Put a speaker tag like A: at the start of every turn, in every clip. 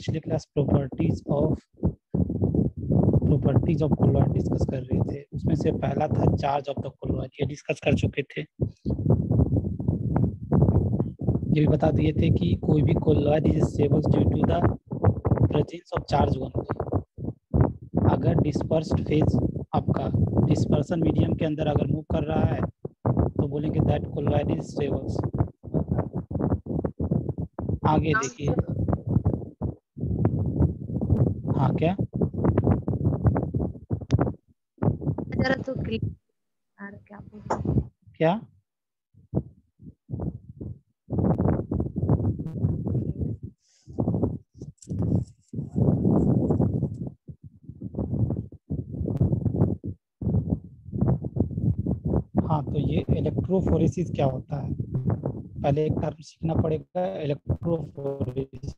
A: पिछले class properties of colloid discuss कर रहे थे। उसमें से पहला था चार्ज ऑफ द कोलॉइड, ये डिस्कस कर चुके थे। ये भी बता दिए थे कि कोई भी colloid is stable due to the presence of charge only. अगर डिस्पर्स्ड फेज आपका डिस्पर्सन मीडियम के अंदर अगर मूव कर रहा है तो बोलेंगे दैट कोलॉइड इज स्टेबल। आगे देखिए, हाँ क्या
B: जरा तो क्या
A: क्या हाँ, तो ये इलेक्ट्रोफोरेसिस क्या होता है, पहले एक टर्म सीखना पड़ेगा, इलेक्ट्रोफोरेसिस।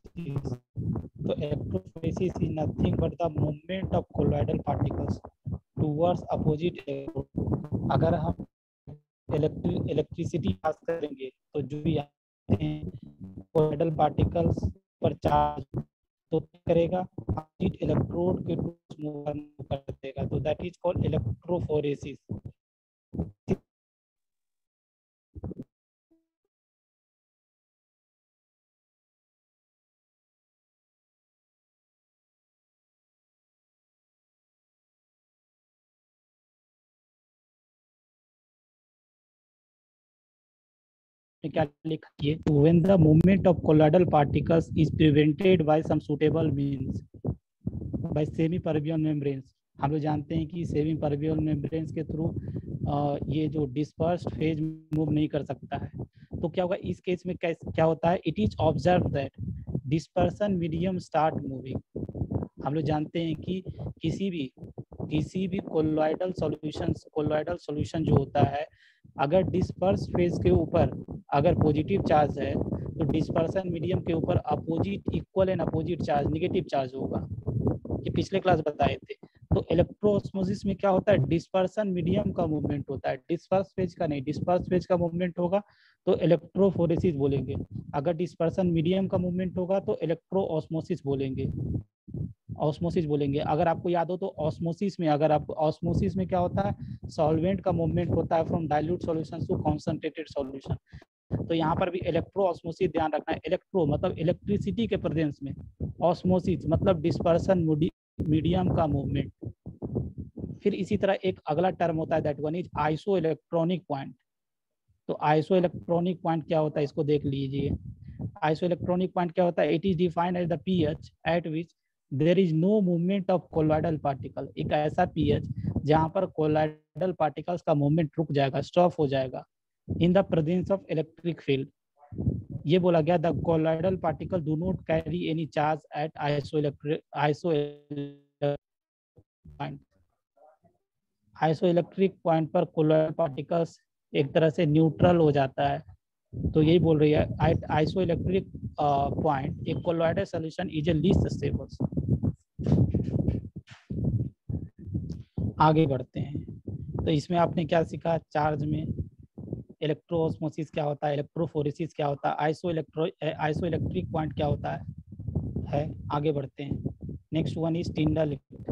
A: तो electrophoresis is nothing but the movement of colloidal particles towards opposite electrode. अगर हम इलेक्ट्रिसिटी पास करेंगे तो जो भी कोलॉइडल पार्टिकल्स पर चार्ज तो करेगा अपोजिट इलेक्ट्रोड के टुवर्ड्स मूव कर देगा, तो दैट इज कॉल्ड इलेक्ट्रोफोरेसिस। क्या लिखिए, when the movement of colloidal particles is prevented by some suitable means by semi परवियल मेम्ब्रेन्स। हम लोग जानते हैं कि सेमी परवियल मेम्ब्रेन्स के थ्रू ये जो डिस्पर्स्ड फेज मूव नहीं कर सकता है। तो क्या होगा इस केस में, क्या होता है, it is observe that dispersion medium start moving. हम लोग जानते हैं कि किसी भी कोलॉइडल सॉल्यूशन जो होता है, अगर डिस्पर्स फेज के ऊपर अगर पॉजिटिव चार्ज है तो डिस्पर्सन मीडियम के ऊपर opposite equal and opposite charge negative charge होगा। ये पिछले क्लास बताए थे। तो इलेक्ट्रोऑस्मोसिस में क्या होता है, डिस्पर्सन मीडियम का मूवमेंट होता है, डिस्पर्स फेज का नहीं। डिस्पर्स फेज का मूवमेंट होगा तो इलेक्ट्रोफोरेसिस बोलेंगे, अगर डिस्पर्सन मीडियम का मूवमेंट होगा तो इलेक्ट्रोऑस्मोसिस बोलेंगे, ऑस्मोसिस बोलेंगे। अगर आपको याद हो तो ऑस्मोसिस में क्या होता है, सॉल्वेंट का मूवमेंट होता है from dilute solution to concentrated solution. तो यहाँ पर भी इलेक्ट्रो ऑस्मोसिस ध्यान रखना है, इलेक्ट्रो मतलब इलेक्ट्रिसिटी के प्रेजेंस में, ऑस्मोसिस मतलब डिस्पर्सन मीडियम का मूवमेंट। फिर इसी तरह एक अगला टर्म होता है, that one is iso electronic point. तो आइसो इलेक्ट्रॉनिक पॉइंट क्या होता है, इसको देख लीजिए। आइसो इलेक्ट्रॉनिक पॉइंट क्या होता है, it is defined as the pH at which there is no movement of colloidal particle. एक ऐसा पीएच जहां पर कोलॉइडल पार्टिकल्स का मूवमेंट रुक जाएगा, स्टॉप हो जाएगा, in the presence of electric field. ये बोला गया the colloidal particle do not carry any charge at iso electric point पर कोलॉइडल पार्टिकल्स एक तरह से न्यूट्रल हो जाता है। तो यही बोल रही है, आइसो इलेक्ट्रिक पॉइंट एक colloidal solution is a least stable. आगे बढ़ते हैं। तो इसमें आपने क्या सीखा, चार्ज में इलेक्ट्रोऑस्मोसिस क्या होता है, इलेक्ट्रोफोरेसिस क्या होता है, आइसो इलेक्ट्रिक पॉइंट क्या होता है। आगे बढ़ते हैं। Next one is Tyndall effect.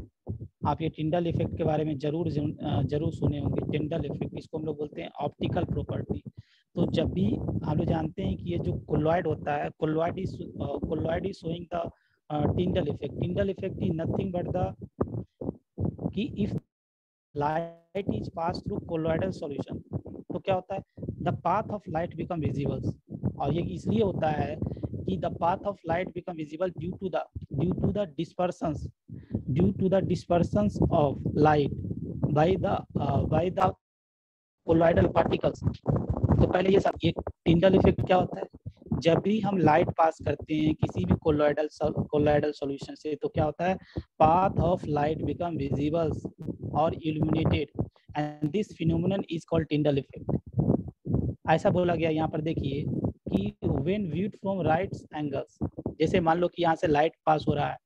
A: आप ये टिंडल इफेक्ट के बारे में जरूर सुने होंगे। टिंडल इफेक्ट, इसको हम लोग बोलते हैं ऑप्टिकल प्रॉपर्टी। तो जब भी हम लोग जानते हैं कि ये जो कोलॉइड होता है, colloid is showing the Tyndall effect. Tyndall effect is nothing but the कि if light is pass through colloidal solution, तो क्या होता है, the path of light become visible. और ये इसलिए होता है कि the path of light become visible due to the dispersions of light by the colloidal particles। तो पहले ये टिंडल इफेक्ट क्या होता है, जब भी हम लाइट पास करते हैं किसी भी कोलॉइडल सॉल्यूशन से, तो क्या होता है, path of light become visible और illuminated and this phenomenon is called Tyndall effect. ऐसा बोला गया यहाँ पर, देखिए कि when viewed from right angles, जैसे मान लो कि यहाँ से लाइट पास हो रहा है,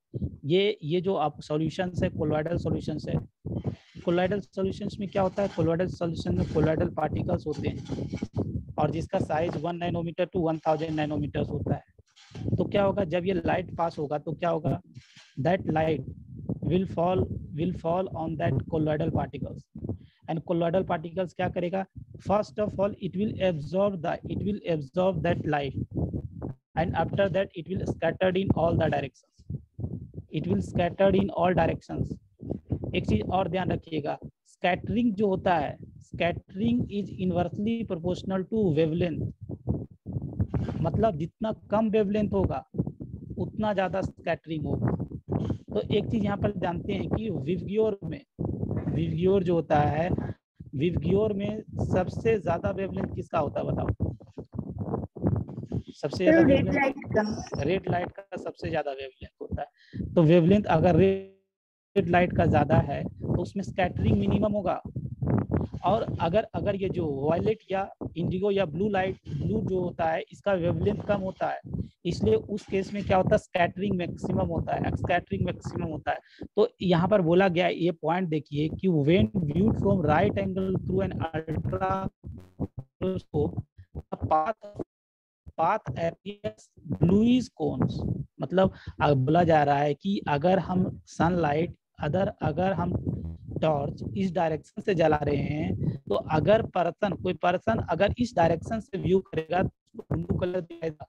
A: ये जो आप सॉल्यूशंस है, कोलॉइडल सॉल्यूशंस है। कोलॉइडल सॉल्यूशंस में क्या होता है, कोलॉइडल सॉल्यूशन में कोलॉइडल पार्टिकल्स होते हैं और जिसका साइज 1 नैनोमीटर टू 1000 नैनोमीटर होता है। तो क्या होगा, जब ये लाइट पास होगा तो क्या होगा, that light will fall on that colloidal particles, and colloidal particles क्या करेगा, first of all it will absorb that light, and after that it will scattered in all the directions, एक चीज और ध्यान रखिएगा, स्कैटरिंग जो होता है, scattering is inversely proportional to wavelength, मतलब जितना कम वेवलेंथ होगा उतना ज्यादा स्कैटरिंग होगा। तो एक चीज यहाँ पर जानते हैं कि विवग्योर जो होता है, विवग्योर में सबसे ज्यादा वेवलेंथ किसका होता है बताओ, सबसे ज्यादा रेड लाइट का सबसे ज्यादा वेवलेंथ होता है। तो वेवलेंथ अगर रेड लाइट का ज्यादा है तो उसमें स्कैटरिंग मिनिमम होगा, और अगर ये जो वायलेट या इंडिगो या ब्लू जो होता है इसका वेवलेंथ कम होता है, इसलिए उस केस में क्या होता है, स्कैटरिंग मैक्सिमम होता है। तो यहाँ पर बोला गया, ये पॉइंट देखिए कि when viewed from right angle through an ultra microscope path appears bluish cones, मतलब बोला जा रहा है कि अगर हम सनलाइट अगर हम टॉर्च इस डायरेक्शन से जला रहे हैं, तो अगर कोई पर्सन अगर इस डायरेक्शन से व्यू करेगा तो ब्लू कलर दिखाएगा।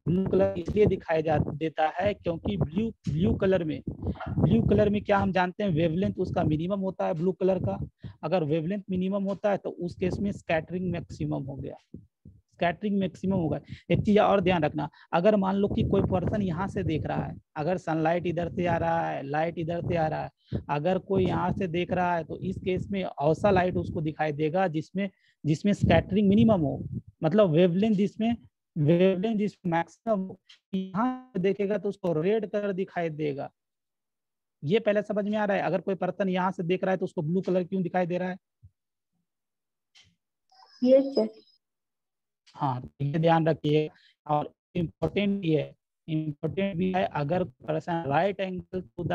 A: ब्लू कलर इसलिए दिखाई देता है क्योंकि ब्लू कलर में क्या हम जानते हैं, वेवलेंथ उसका मिनिमम होता है ब्लू कलर का। अगर वेवलेंथ मिनिमम होता है तो उस केस में स्कैटरिंग मैक्सिमम होगा। एक चीज और ध्यान रखना, अगर मान लो कि कोई पर्सन यहाँ से देख रहा है, अगर सनलाइट इधर से आ रहा है, लाइट इधर से आ रहा है, अगर कोई यहाँ से देख रहा है तो इस केस में औसा लाइट उसको दिखाई देगा जिसमें स्कैटरिंग मिनिमम हो, मतलब वेवलेंथ जिसमें मैक्सिमम हो। यहाँ देखेगा तो उसको रेड कलर दिखाई देगा। ये पहले समझ में आ रहा है, अगर कोई पर्सन यहाँ से देख रहा है तो उसको ब्लू कलर क्यों दिखाई दे रहा है?
B: यस
A: हाँ, ये ध्यान रखिए। और इम्पोर्टेंट भी है, अगर person right angle to the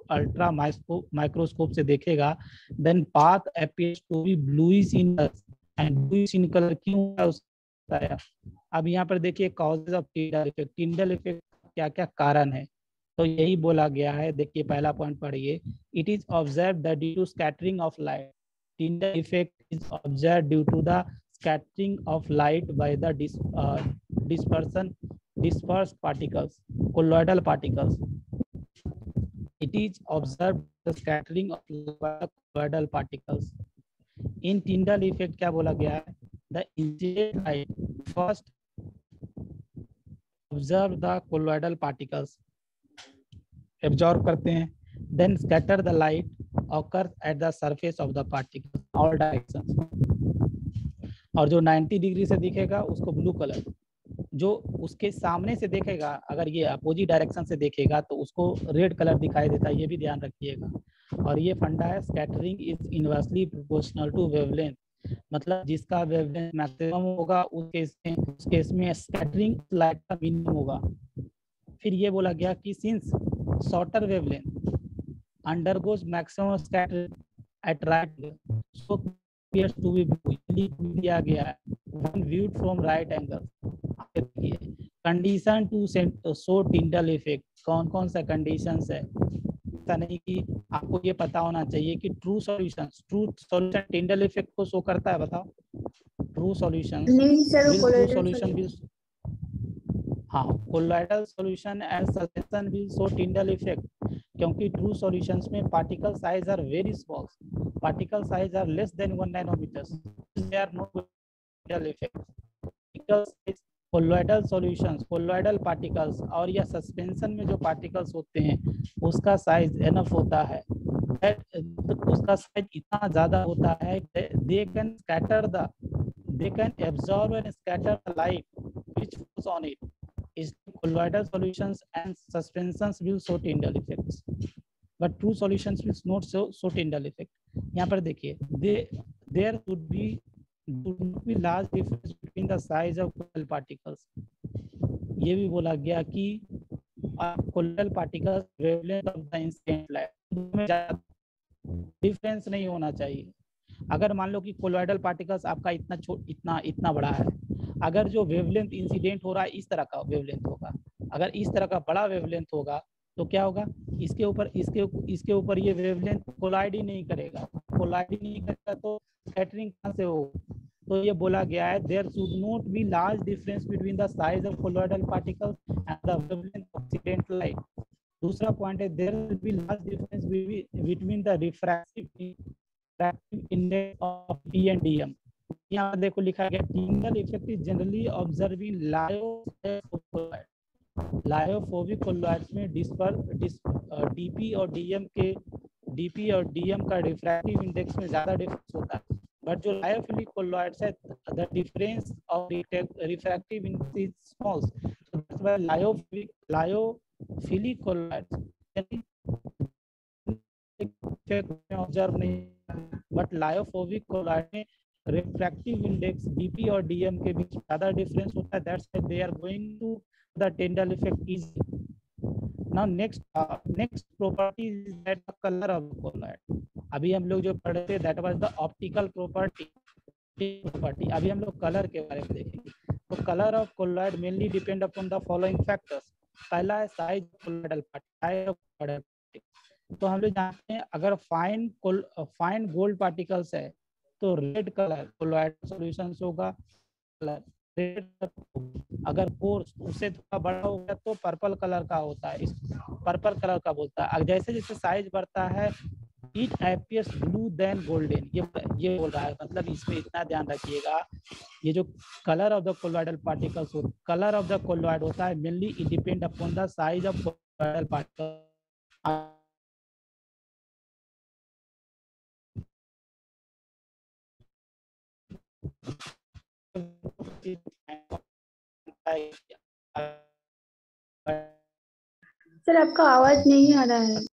A: ultra microscope से देखेगा, then path appears to be bluish in colour. क्यों है? अब यहाँ पर देखिए कॉजेज ऑफ टिंडल इफेक्ट क्या क्या कारण है, तो यही बोला गया है। देखिए पहला पॉइंट पढ़िए, it is observe the due to scattering of light, Tyndall effect is observe due to the scattering of light by the dispersed particles, colloidal particles. It is observed the scattering of colloidal particles. In Tyndall effect क्या बोला गया है? The incident light first observe the colloidal particles, absorb करते हैं, then scatter the light occurs at the surface of the particles all directions. और जो 90 degree से दिखेगा उसको ब्लू कलर, जो उसके सामने से देखेगा, अगर ये अपोजिट डायरेक्शन से देखेगा तो उसको रेड कलर दिखाई देता है, ये भी ध्यान रखिएगा। और ये फंडा है, scattering is inversely proportional to wavelength, मतलब जिसका वेवलेंथ मैक्सिमम होगा उस केस में स्कैटरिंग लाइट का मिनिमम होगा। फिर ये बोला गया कि since shorter wavelength undergoes maximum scattering at right, so appears to be दिया गया है when viewed from right angle। Condition to show Tyndall effect, कौन कौन सा कंडीशन है? ऐसा नहीं कि आपको ये पता होना चाहिए कि ट्रू सॉल्यूशन टिंडल इफेक्ट को शो करता है, बताओ। ट्रू सॉल्यूशन will हाँ, colloidal solution and suspension will show Tyndall effect, क्योंकि ट्रू सॉल्यूशंस में particle size are very small, particle size are less than 1 nanometre, there are no Tyndall effect. Colloidal solutions, colloidal particles और या suspension में जो particles होते हैं उसका size enough होता है, उसका साइज इतना ज्यादा होता है they can absorb and scatter the light which falls on it. Colloidal solutions and suspensions will show Tyndall effects, but true solutions will not show Tyndall effect. यहाँ पर देखिए, there should not be large difference between the size of colloidal particles। ये भी बोला गया कि colloidal particles wavelength of the incident light में difference नहीं होना चाहिए। अगर मान लो कि कोलॉइडल पार्टिकल्स आपका इतना इतना बड़ा है, अगर जो वेवलेंथ इंसिडेंट हो रहा है इस तरह का वेवलेंथ होगा, अगर इस तरह का बड़ा वेवलेंथ होगा तो क्या होगा, इसके ऊपर ये वेवलेंथ कोलाइड ही नहीं करेगा, कोलाइड ही नहीं करेगा तो स्कैटरिंग कहाँ से हो। तो ये बोला गया है there should not be large difference between the size of colloidal particles and the wavelength of incident light. दूसरा पॉइंट है there will be large difference between the refractive index of D and DM. यहाँ देखो लिखा गया single effect is generally observe in lyophobic colloids में DP और DM का refractive index में ज्यादा डिफरेंस होता है, बट जो लायोफिलिक कोलॉइड्स है the difference of refractive index is small, so that's why lyophilic colloids observe नहीं, बट लायोफोबिक कोलॉइड में रिफ्रैक्टिव इंडेक्स डीपी और डीएम के बीच ज्यादा डिफरेंस होता है, that's why they are going to the Tyndall effect is. Now next property is that the colour of colloid. अभी हम लोग जो पढ़ रहे थे that was the optical property, अभी हम लोग कलर के बारे में देखेंगे। तो colour of colloid mainly depend upon the following factors. पहला है साइज ऑफ कोलॉइडल पार्टिकल। तो हम लोग जानते हैं अगर फाइन गोल्ड पार्टिकल्स है तो रेड कलर कोलॉइड सॉल्यूशन होगा, रेड। अगर कोर्स उससे थोड़ा बड़ा हो गया तो पर्पल कलर का होता है, इस पर्पल कलर का बोलता है। जैसे जैसे साइज बढ़ता है it appears blue then golden, ये बोल रहा है। मतलब इसमें इतना ध्यान रखिएगा, ये जो colour of the colloidal particles colour of the colloid होता है mainly it depend upon the size of colloidal particle.
B: Sir आपका आवाज नहीं आ रहा है।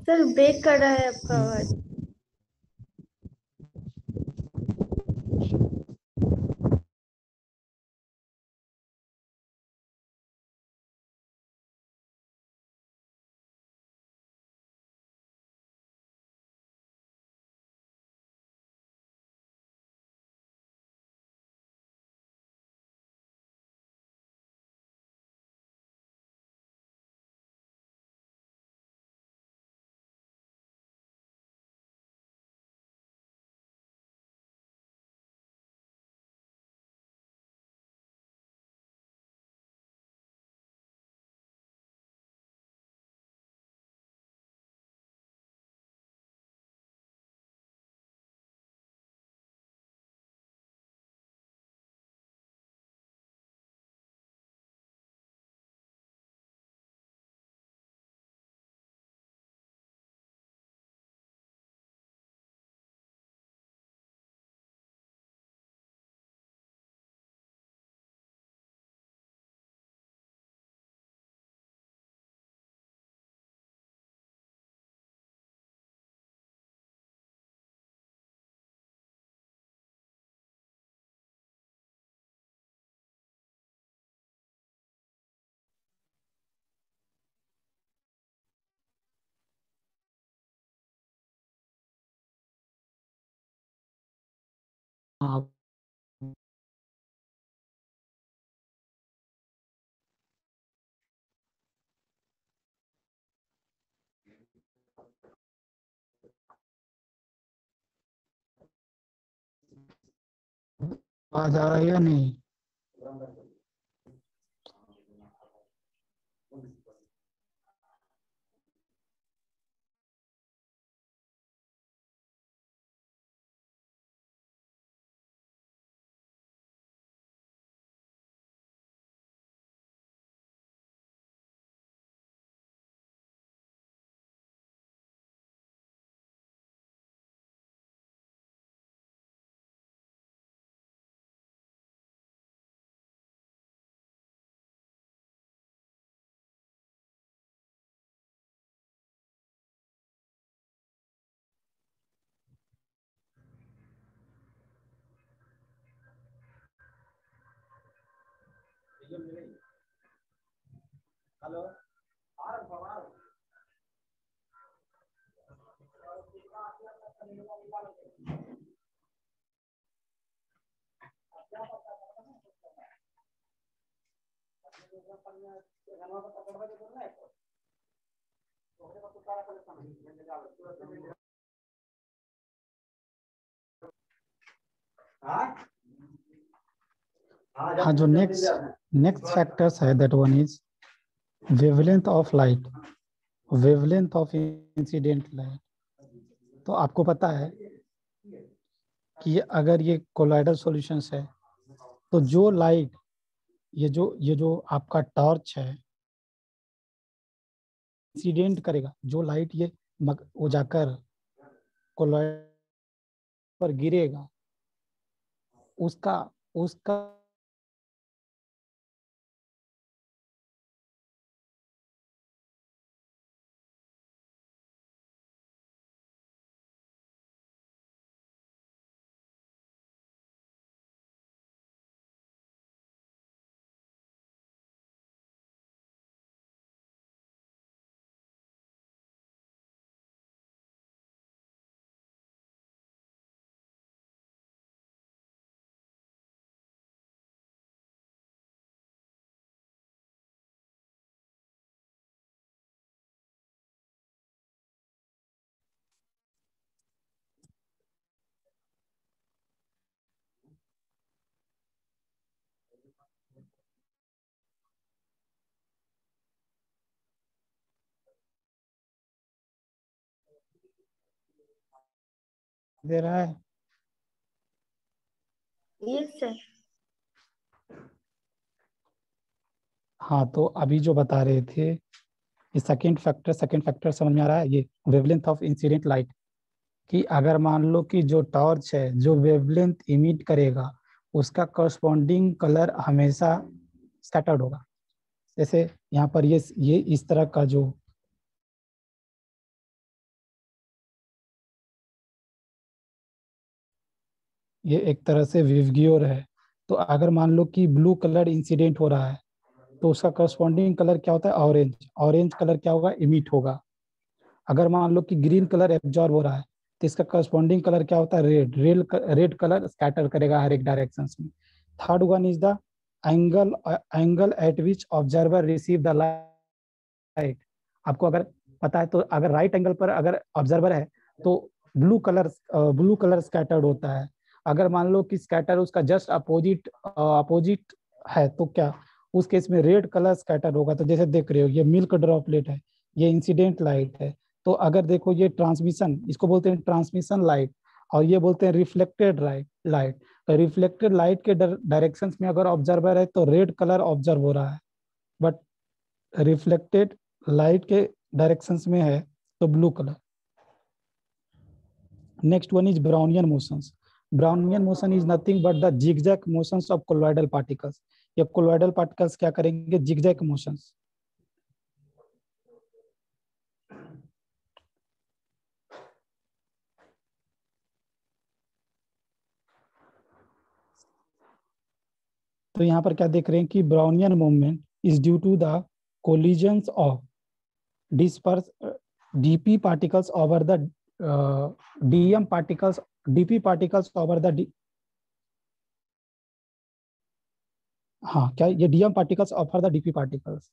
B: सर ब्रेक कर रहा है आपका आवाज।
A: हाँ, आवाज आ रहा है या नहीं? हाँ, जो नेक्स्ट फैक्टर्स है, that one is wavelength of light, wavelength of incident light. तो आपको पता है कि अगर ये कोलाइडल सॉल्यूशंस है तो जो लाइट, ये जो आपका टॉर्च है इंसिडेंट करेगा, जो लाइट ये वो जाकर कोलाइड पर गिरेगा, उसका उसका दे रहा है।
B: Yes sir.
A: हाँ, तो अभी जो बता रहे थे, ये सेकंड फैक्टर समझ में आ रहा है, ये वेवलेंथ ऑफ इंसिडेंट लाइट, कि अगर मान लो कि जो टॉर्च है जो वेवलेंथ इमिट करेगा उसका करस्पॉन्डिंग कलर हमेशा स्कैटर्ड होगा। जैसे यहाँ पर ये इस तरह का जो ये एक तरह से विवग्योर है, तो अगर मान लो कि ब्लू कलर इंसिडेंट हो रहा है तो उसका करस्पॉन्डिंग कलर क्या होता है? ऑरेंज। ऑरेंज कलर क्या होगा? इमिट होगा। अगर मान लो कि ग्रीन कलर एब्जॉर्ब हो रहा है तो इसका करस्पॉन्डिंग कलर क्या होता है? रेड। रेड कलर स्कैटर करेगा हर एक डायरेक्शन में। Third one is the angle angle eight which observer receive the light. आपको अगर पता है तो अगर राइट एंगल पर अगर ऑब्जर्वर है तो ब्लू कलर स्कैटर्ड होता है। अगर मान लो कि स्कैटर उसका जस्ट अपोजिट है तो क्या उस केस में रेड कलर स्कैटर होगा। तो जैसे देख रहे हो ये मिल्क ड्रॉपलेट है, ये इंसिडेंट लाइट है। तो अगर देखो ये ट्रांसमिशन, इसको बोलते हैं ट्रांसमिशन लाइट, और ये बोलते हैं रिफ्लेक्टेड लाइट। तो रिफ्लेक्टेड लाइट के डायरेक्शंस में अगर ऑब्जर्वर है तो रेड कलर ऑब्जर्व हो रहा है, बट रिफ्लेक्टेड लाइट के डायरेक्शंस में है तो blue colour. Next one is Brownian motions. Brownian motion is nothing but the zigzag motions of colloidal particles. ये कोलॉइडल पार्टिकल्स क्या करेंगे? Zigzag motions. तो यहाँ पर क्या देख रहे हैं कि Brownian movement is due to the collisions of disperse dp particles over the dm particles, dp particles over the हाँ क्या ये DM particles offer the DP particles.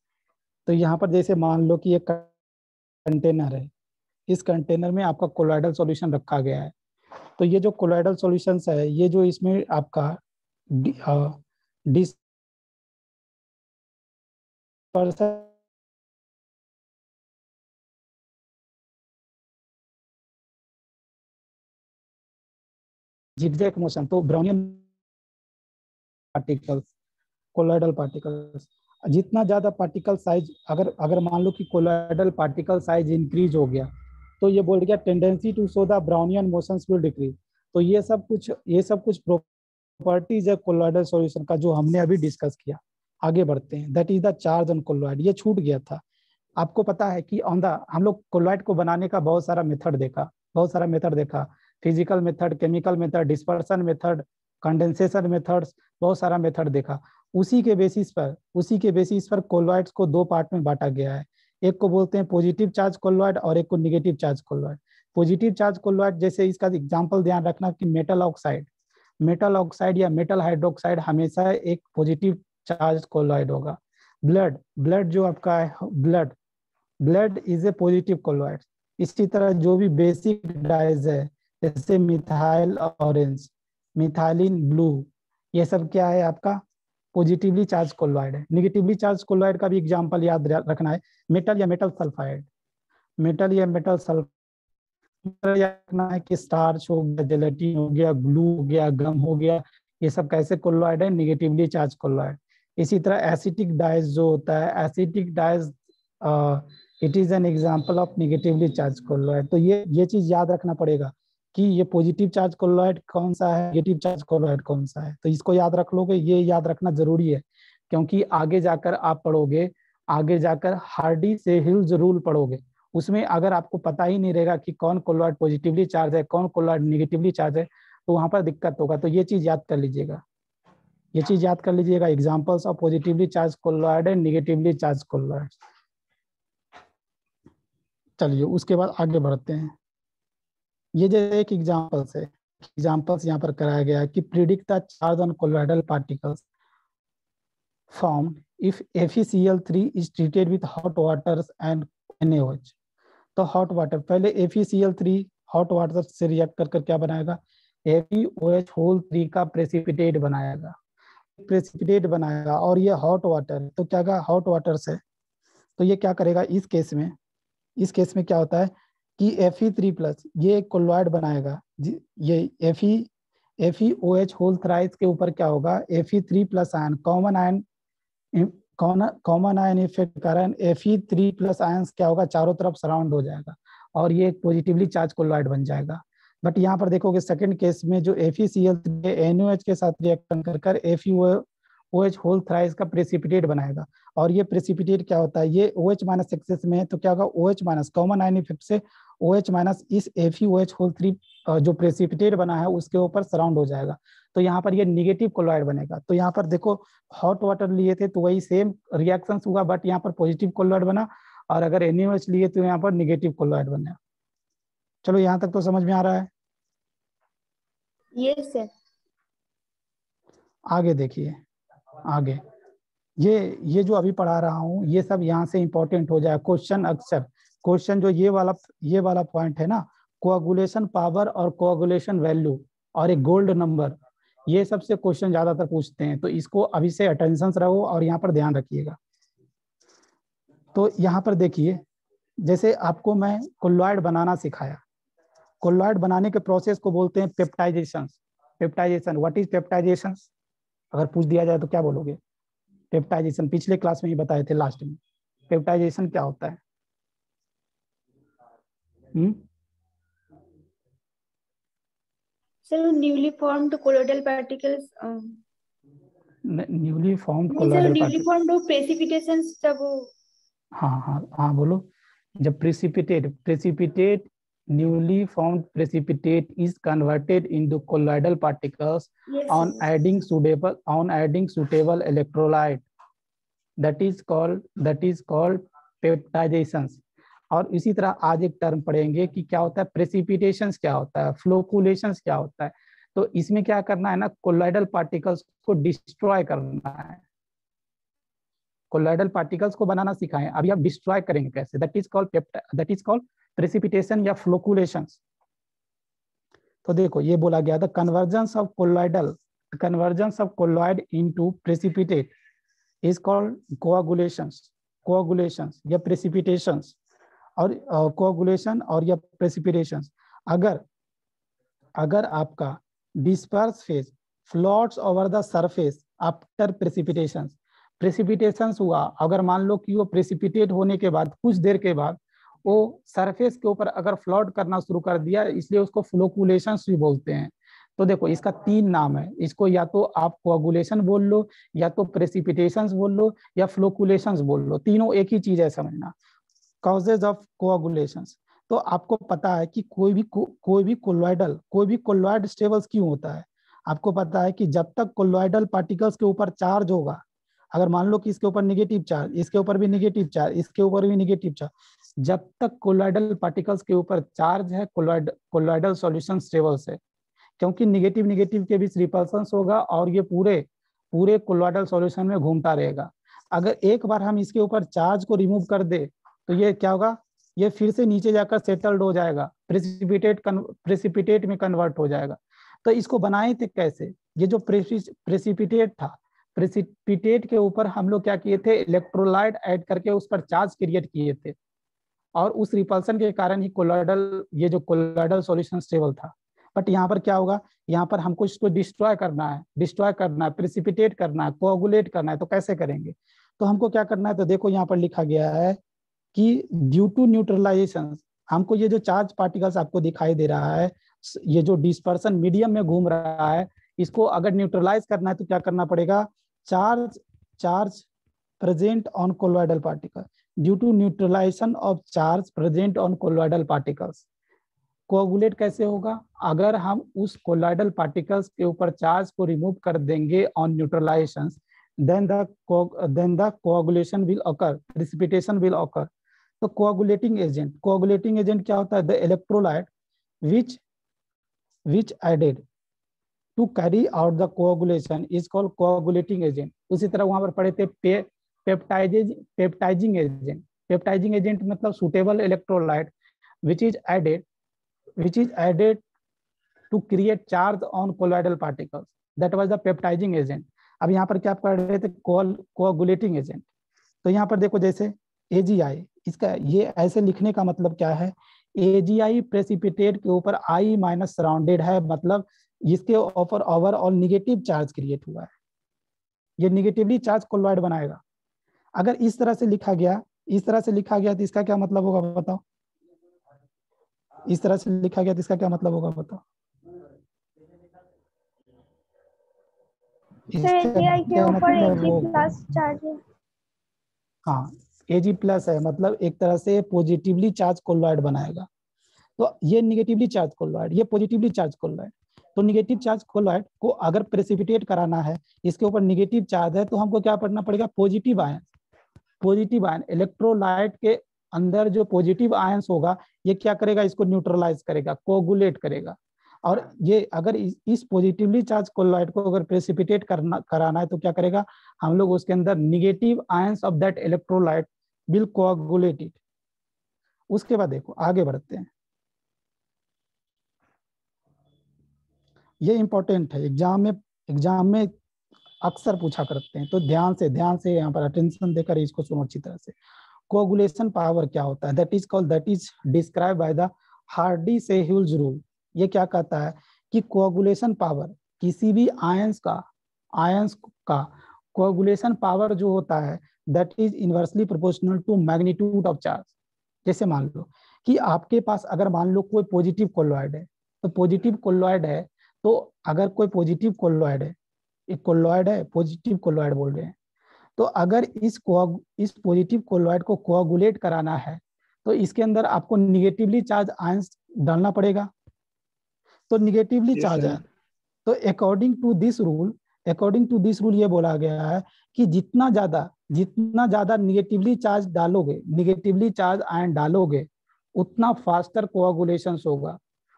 A: तो यहाँ पर जैसे मान लो कि एक कंटेनर है, इस कंटेनर में आपका कोलॉइडल सॉल्यूशन रखा गया है। तो ये जो कोलॉइडल सॉल्यूशंस है, ये जो इसमें आपका डिस्पर्सन zigzag मोशन, तो ब्राउनियन पार्टिकल्स, कोलॉइडल पार्टिकल्स, जितना ज्यादा पार्टिकल साइज, अगर अगर मान लो कि कोलॉइडल पार्टिकल साइज इंक्रीज हो गया, तो ये बोल गया tendency to show the Brownian motions will decrease. तो ये सब कुछ प्रॉपर्टीज है कोलॉइडल सॉल्यूशन का, जो हमने अभी डिस्कस किया। आगे बढ़ते हैं। That is the charge on colloid. ये छूट गया था। आपको पता है कि ऑन द हम लोग कोलॉइड को बनाने का बहुत सारा मेथड देखा। Physical method, chemical method, dispersion method, condensation methods, बहुत सारा मेथड देखा। उसी के बेसिस पर कोलॉइड्स को दो पार्ट में बांटा गया है। एक को बोलते हैं पॉजिटिव चार्ज कोलॉइड और एक को negative charge colloid. Positive charge colloid, जैसे इसका एग्जांपल ध्यान रखना कि मेटल ऑक्साइड या मेटल हाइड्रोक्साइड हमेशा एक पॉजिटिव चार्ज कोलॉइड होगा। ब्लड जो आपका है, blood is a positive colloid. इसी तरह जो भी बेसिक डाइज है, जैसे मिथाइल ऑरेंज, मिथाइलिन ब्लू, ये सब क्या है आपका पॉजिटिवली चार्ज कोलॉइड है। निगेटिवली चार्ज कोलॉइड का भी एग्जांपल याद रखना है, मेटल या मेटल सल्फाइड, रखना है कि स्टार्च हो गया, जेलेटिन हो गया, ग्लू हो गया, गम हो गया, ये सब कैसे कोलॉइड है, निगेटिवली चार्ज कोलॉइड। इसी तरह एसिटिक डाइज जो होता है, acetic dyes it is an example of negatively charge colloid. तो ये चीज याद रखना पड़ेगा कि ये पॉजिटिव चार्ज कोलॉइड कौन सा है, नेगेटिव चार्ज कोलॉइड कौन सा है। तो इसको याद रख लोगे, ये याद रखना जरूरी है, क्योंकि आगे जाकर आप पढ़ोगे, आगे जाकर हार्डी से हिल्स रूल पढ़ोगे, उसमें अगर आपको पता ही नहीं रहेगा कि कौन कोलॉइड पॉजिटिवली चार्ज है, कौन कोलॉइड निगेटिवली चार्ज है, तो वहां पर दिक्कत होगा। तो ये चीज याद कर लीजिएगा, examples of positively charge colloid and negatively charge colloid. चलिए उसके बाद आगे बढ़ते हैं। ये जो एक एग्जांपल्स यहाँ पर कराया गया है कि predict the charge on colloidal particles formed if FeCl3 is treated with hot water and NaOH। तो हॉट वाटर, पहले FeCl3 हॉट वाटर से रिएक्ट कर क्या बनाएगा, FeOH होल 3 का प्रेसिपिटेट बनाएगा। और ये हॉट वाटर, तो क्या हॉट वाटर से, तो ये क्या करेगा इस केस में क्या होता है कि Fe3+ ये एक कोलॉइड बनाएगा। ये FeOH होल थ्राइस के ऊपर क्या होगा, Fe3+ ion, common ion effect के कारण Fe3+ आयंस क्या होगा, चारों तरफ सराउंड हो जाएगा और ये एक पॉजिटिवली चार्ज कोलॉइड बन जाएगा। बट यहाँ पर देखोगे सेकंड केस में जो FeCl3 NaOH के साथ रिएक्शन कर FeOH होल थ्राइस का प्रेसिपिटेट बनाएगा। और ये प्रेसिपिटेट क्या होता है, ये OH- एक्सेस में है, तो क्या होगा OH- कॉमन आयन इफेक्ट से OH- इस FeOH होल 3 जो प्रेसिपिटेट बना है उसके ऊपर सराउंड हो जाएगा। तो यहाँ पर ये निगेटिव कोलॉइड बनेगा। तो यहाँ पर देखो हॉट वाटर लिए थे तो वही सेम रिएक्शन हुआ, बट यहाँ पर पॉजिटिव कोलॉइड बना, और अगर NaOH लिए तो यहाँ पर निगेटिव कोलॉइड बना। चलो यहाँ तक तो समझ में आ रहा है।
B: Yes sir.
A: आगे देखिए, आगे ये जो अभी पढ़ा रहा हूँ ये सब यहाँ से इंपॉर्टेंट हो जाए क्वेश्चन। अक्सर क्वेश्चन जो ये वाला पॉइंट है ना, कोअगुलेशन पावर और कोअगुलेशन वैल्यू और एक गोल्ड नंबर, ये सबसे क्वेश्चन ज्यादातर पूछते हैं। तो इसको अभी से अटेंशन रहो और यहाँ पर ध्यान रखिएगा। तो यहाँ पर देखिए, जैसे आपको मैं कोलॉइड बनाना सिखाया, कोलॉइड बनाने के प्रोसेस को बोलते हैं पेप्टाइजेशन। व्हाट इज पेप्टाइजेशन, अगर पूछ दिया जाए तो क्या बोलोगे। पेप्टाइजेशन पिछले क्लास में ही बताए थे लास्ट में, पेप्टाइजेशन क्या होता है।
B: Sir newly formed colloidal particles,
A: newly formed
B: नहीं sir,
A: colloidal
B: newly
A: particle,
B: formed precipitation जब वो,
A: हाँ बोलो। जब precipitate newly formed precipitate is converted into colloidal particles
B: yes
A: on adding suitable electrolyte, that is called peptidation। और इसी तरह आज एक टर्म पढ़ेंगे कि क्या होता है प्रेसिपिटेशन, क्या होता है फ्लोकुलेशन, क्या होता है। तो इसमें क्या करना है ना, कोलॉइडल पार्टिकल्स को डिस्ट्रॉय करना है। कोलॉइडल पार्टिकल्स को बनाना सिखाएं, अभी आप डिस्ट्रॉय करेंगे कैसे, दैट इज कॉल्ड प्रेसिपिटेशन या फ्लोकुलेशंस। तो देखो ये बोला गया था convergence of colloid into precipitate is called coagulations या प्रेसिपिटेशंस, और कोआगुलेशन और या प्रेसिपिटेशंस। अगर आपका disperse phase floats over the surface after precipitations हुआ, अगर मान लो कि वो प्रेसिपिटेट होने के बाद कुछ देर के बाद वो सरफेस के ऊपर अगर फ्लोट करना शुरू कर दिया, इसलिए उसको फ्लोकुलेशंस भी बोलते हैं। तो देखो इसका 3 नाम है, इसको या तो आप कोआगुलेशन बोल लो, या तो प्रेसिपिटेशंस बोल लो, या फ्लोकुलेशंस बोल लो, तीनों एक ही चीज है समझना। कॉजेज ऑफ कोआगुलेशंस, तो आपको पता है कि कोई भी कोलॉइड स्टेबल्स क्यों होता है। आपको पता है कि जब तक कोलॉइडल पार्टिकल्स के ऊपर चार्ज होगा, अगर मान लो कि इसके ऊपर नेगेटिव चार्ज, इसके ऊपर भी नेगेटिव चार्ज, इसके ऊपर भी नेगेटिव चार्ज, जब तक कोलॉइडल पार्टिकल्स के ऊपर चार्ज है कोलॉइडल सॉल्यूशन स्टेबल्स है, क्योंकि नेगेटिव के बीच रिपल्सन्स होगा और ये पूरे कोलॉइडल सॉल्यूशन में घूमता रहेगा। अगर एक बार हम इसके ऊपर चार्ज को रिमूव कर दे तो ये क्या होगा, ये फिर से नीचे जाकर सेटल्ड हो जाएगा, प्रेसिपिटेट में कन्वर्ट हो जाएगा। तो इसको बनाए थे कैसे, ये जो प्रेसिपिटेट था, प्रेसिपिटेट के ऊपर हम लोग क्या किए थे, इलेक्ट्रोलाइट ऐड करके उस पर चार्ज क्रिएट किए थे, और उस रिपल्सन के कारण ही ये जो कोलॉइडल सॉल्यूशन स्टेबल था। बट यहाँ पर क्या होगा, यहाँ पर हमको इसको डिस्ट्रॉय करना है, प्रेसिपिटेट करना है, कोआगुलेट करना है। तो कैसे करेंगे, तो हमको क्या करना है, तो देखो यहाँ पर लिखा गया है कि ड्यू टू न्यूट्रलाइजेशन, हमको ये जो चार्ज पार्टिकल्स आपको दिखाई दे रहा है, ये जो डिस्पर्सन मीडियम में घूम रहा है, इसको अगर न्यूट्रलाइज करना है तो क्या करना पड़ेगा, charge present on colloidal particle, due to neutralization of charge present on colloidal particles. Coagulate कैसे होगा, अगर हम उस कोलॉइडल पार्टिकल्स के ऊपर चार्ज को रिमूव कर देंगे on neutralization, then the coagulation will occur, precipitation will occur। तो coagulating agent क्या होता है, the electrolyte which added to carry out the coagulation is called coagulating agent। उसी तरह वहां पर पढ़े थे पेप्टाइजिंग एजेंट मतलब suitable electrolyte which is added to create charge on colloidal particles, that was the peptiding agent। अब यहाँ पर क्या पढ़ रहे थे, कोआगुलेटिंग एजेंट। तो यहाँ पर देखो जैसे AgI, इसका ये ऐसे लिखने का मतलब क्या है, AgI प्रेसिपिटेट के ऊपर I- सराउंडेड है, मतलब इसके ऊपर ओवरऑल नेगेटिव चार्ज क्रिएट हुआ है, ये नेगेटिवली चार्ज कोलॉइड बनाएगा। अगर इस तरह से लिखा गया तो इसका क्या मतलब होगा बताओ, इस तरह से लिखा गया तो इसका क्या मतलब होगा बताओ।
B: AgI के ऊपर Ag+ चार्ज है।
A: हाँ, Ag+ है, मतलब एक तरह से पॉजिटिवली चार्ज कोलॉइड बनाएगा। तो ये नेगेटिवली चार्ज कोलॉइड, ये पॉजिटिवली चार्ज कोलॉइड। तो नेगेटिव चार्ज कोलॉइड को अगर प्रेसिपिटेट कराना है, इसके ऊपर नेगेटिव चार्ज है, तो हमको क्या पढ़ना पड़ेगा, पॉजिटिव आयन। इलेक्ट्रोलाइट के अंदर जो पॉजिटिव आयंस होगा, ये क्या करेगा, इसको न्यूट्रलाइज करेगा, कोगुलेट करेगा। और ये अगर इस पॉजिटिवली चार्ज कोलॉइड को अगर प्रेसिपिटेट कराना है तो क्या करेगा, हम लोग उसके अंदर negative ions of that electrolyte will coagulate it. उसके बाद देखो आगे बढ़ते हैं, ये इंपॉर्टेंट है, एग्जाम में अक्सर पूछा करते हैं। तो ध्यान से यहाँ पर अटेंशन देकर इसको सुनो अच्छी तरह से। कोगुलेशन पावर क्या होता है, that is describe by the Hardy Schulze rule. ये क्या कहता है कि कोगुलेशन पावर, किसी भी आयंस का कोगुलेशन पावर जो होता है, that is inversely proportional to magnitude of charge. जैसे मान लो कि आपके पास अगर मान लो कोई पॉजिटिव कोलॉइड है, तो अगर कोई पॉजिटिव कोलॉइड है, एक कोलॉइड है, पॉजिटिव कोलॉइड बोल रहे हैं, तो अगर इस पॉजिटिव कोलॉइड को कोगुलेट कराना है तो इसके अंदर आपको निगेटिवली चार्ज आयंस डालना पड़ेगा। तो निगेटिवली चार्ज है, तो अकॉर्डिंग टू दिस रूल ये बोला गया है कि जितना ज्यादा निगेटिवली चार्ज आयन डालोगे, उतना फास्टर कोगुलेशन होगा,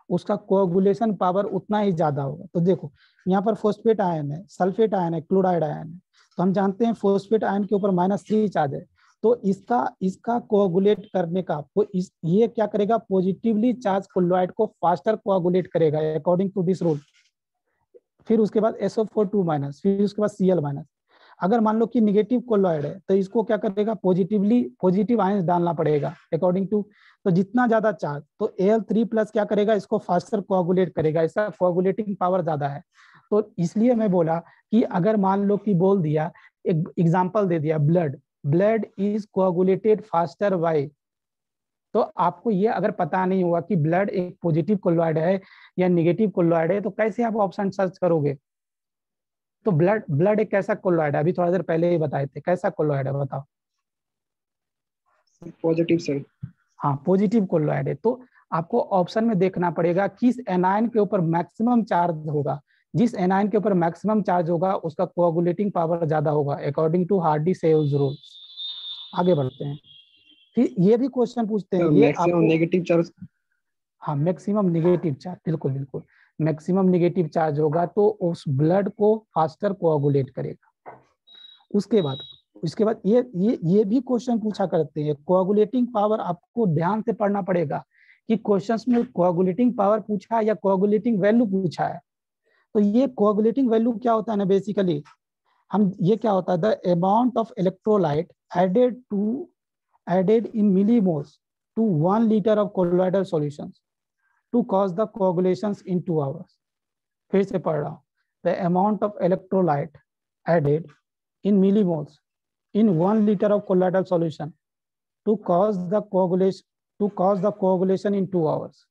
A: उसका कोगुलेशन पावर उतना ही ज्यादा होगा। तो देखो यहाँ पर फॉस्फेट आयन है, सल्फेट आयन है, क्लोराइड आयन है, तो हम जानते हैं फॉस्फेट आयन के ऊपर -3 चार्ज है, तो इसका इसका कोगुलेट करने का ये क्या करेगा, पॉजिटिवली चार्ज क्लोराइड को फास्टर कोगुलेट करेगा अकॉर्डिंग टू दिस रूल। फिर उसके बाद SO4 2-, फिर उसके बाद Cl-। अगर मान लो कि निगेटिव कोलॉइड है तो इसको क्या करेगा, पॉजिटिव आयंस डालना पड़ेगा अकॉर्डिंग टू, तो जितना ज्यादा चार्ज तो Al3+ क्या करेगा, इसको फास्टर कोआगुलेट करेगा, इसका कोआगुलेटिंग पावर ज्यादा है। तो इसलिए मैं बोला कि अगर मान लो कि बोल दिया, एक एग्जांपल दे दिया, ब्लड इज कोआगुलेटेड फास्टर बाय, तो आपको ये अगर पता नहीं हुआ कि ब्लड एक पॉजिटिव कोलॉइड है या निगेटिव कोलॉइड है, तो कैसे आप ऑप्शन सर्च करोगे। तो ब्लड एक कैसा कोलॉइड है, अभी थोड़ा देर पहले ही बताए थे, कैसा कोलॉइड है बताओ।
C: Positive sir.
A: हाँ पॉजिटिव कोलॉइड है, तो आपको ऑप्शन में देखना पड़ेगा किस एनायन के ऊपर मैक्सिमम चार्ज होगा, जिस एनायन के ऊपर मैक्सिमम चार्ज होगा उसका कोआगुलेटिंग पावर ज्यादा होगा अकॉर्डिंग टू हार्डी-सेल्ज़ रूल। आगे बढ़ते हैं, फिर ये भी क्वेश्चन पूछते हैं, ये
C: मैक्सिमम नेगेटिव चार्ज।
A: हाँ मैक्सिमम निगेटिव चार्ज, बिल्कुल बिल्कुल, मैक्सिमम निगेटिव चार्ज होगा तो उस ब्लड को फास्टर कोआगुलेट करेगा। उसके बाद ये भी क्वेश्चन पूछा करते हैं, कोआगुलेटिंग पावर आपको ध्यान से पढ़ना पड़ेगा कि क्वेश्चंस में कोआगुलेटिंग पावर पूछा है या कोआगुलेटिंग वैल्यू पूछा है। तो ये कोआगुलेटिंग वैल्यू क्या होता है ना, बेसिकली हम ये क्या होता है, the amount of electrolyte added in millimoles to 1 liter of colloidal solutions to cause the coagulations in 2 hours। फिर से पढ़ रहा हूँ, the amount of electrolyte added in millimoles in 1 liter of colloidal solution to cause the coagulation in 2 hours।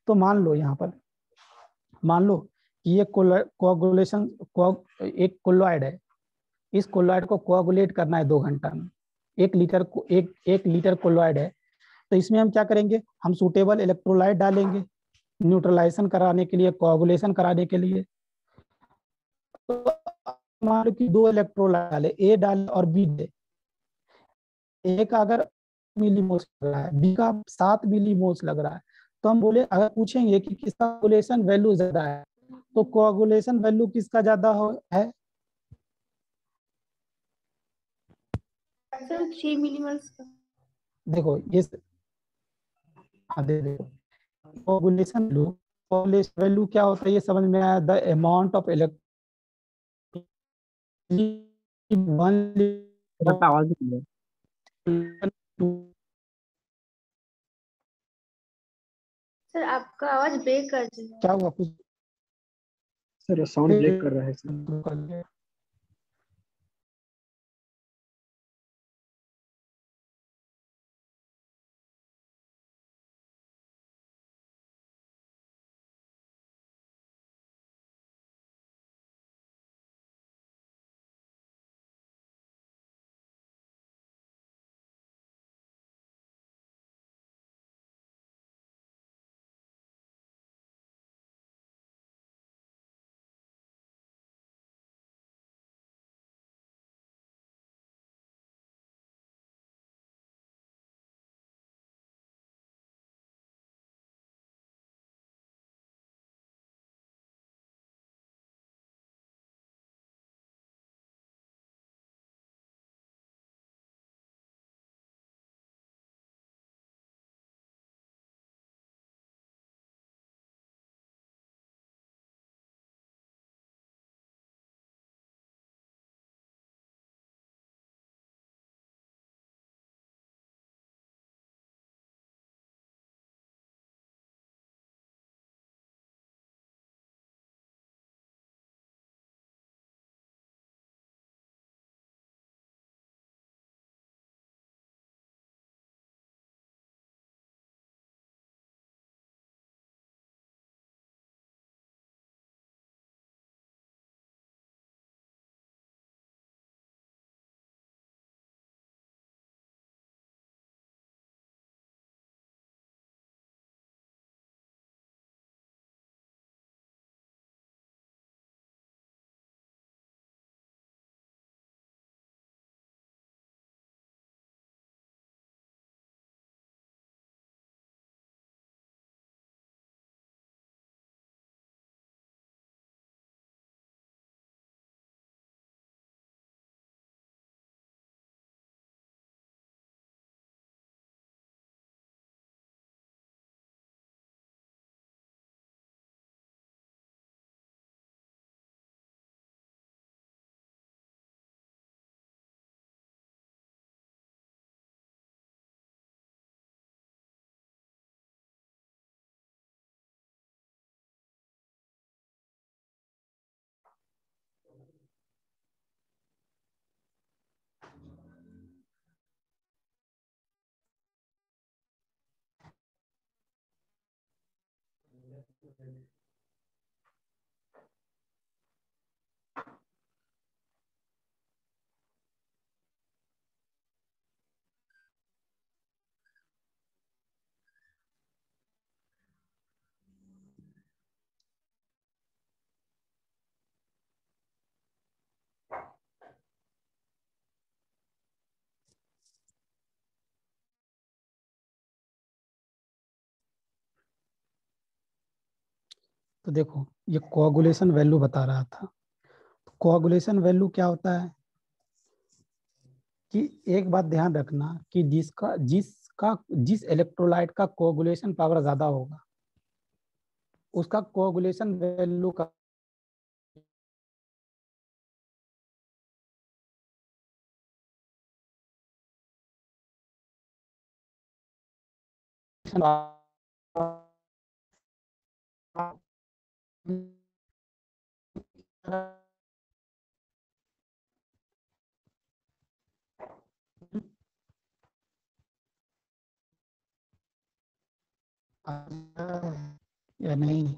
A: तो मान लो यहाँ पर, मान लो कि ये कोगुलेशन एक कोलॉइड है, इस कोलॉइड को कोगुलेट करना है 2 घंटा में, 1 लीटर कोलॉइड है, तो इसमें हम क्या करेंगे, हम सूटेबल इलेक्ट्रोलाइट डालेंगे न्यूट्रलाइजेशन कराने के लिए, कोगुलेशन कराने के लिए। तो मान लो कि 2 इलेक्ट्रोलाइट डाले, ए डाले और बी दे, ए का अगर मिलीमोल्स लग रहा है, बी का 7 मिलीमोल्स लग रहा है, तो हम बोले, अगर पूछेंगे कि किसका कोगुलेशन वैल्यू ज्यादा है, तो कोगुलेशन वैल्यू किसका ज्यादा है,
B: सर 3 मिलीमोल्स का।
A: देखो ये देखो कोगुलेशन वैल्यू क्या होता है, ये समझ में आया, द अमाउंट ऑफ
C: आवाज
B: सर आपका आवाज ब्रेक कर रही है।
A: क्या हुआ कुछ,
C: सर साउंड ब्रेक कर रहा है सर।
A: तो देखो ये कोआगुलेशन वैल्यू बता रहा था। कोआगुलेशन वैल्यू क्या होता है कि एक बात ध्यान रखना कि जिस इलेक्ट्रोलाइट का कोआगुलेशन पावर ज्यादा होगा उसका कोआगुलेशन वैल्यू का या नहीं।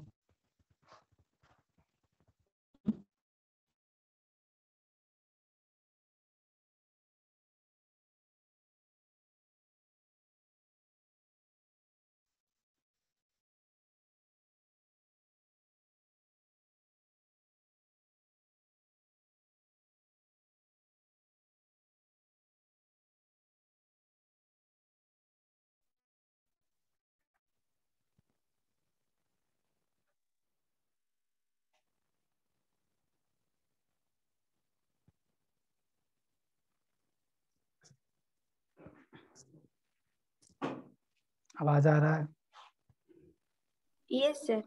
A: आवाज आ रहा है?
B: Yes sir.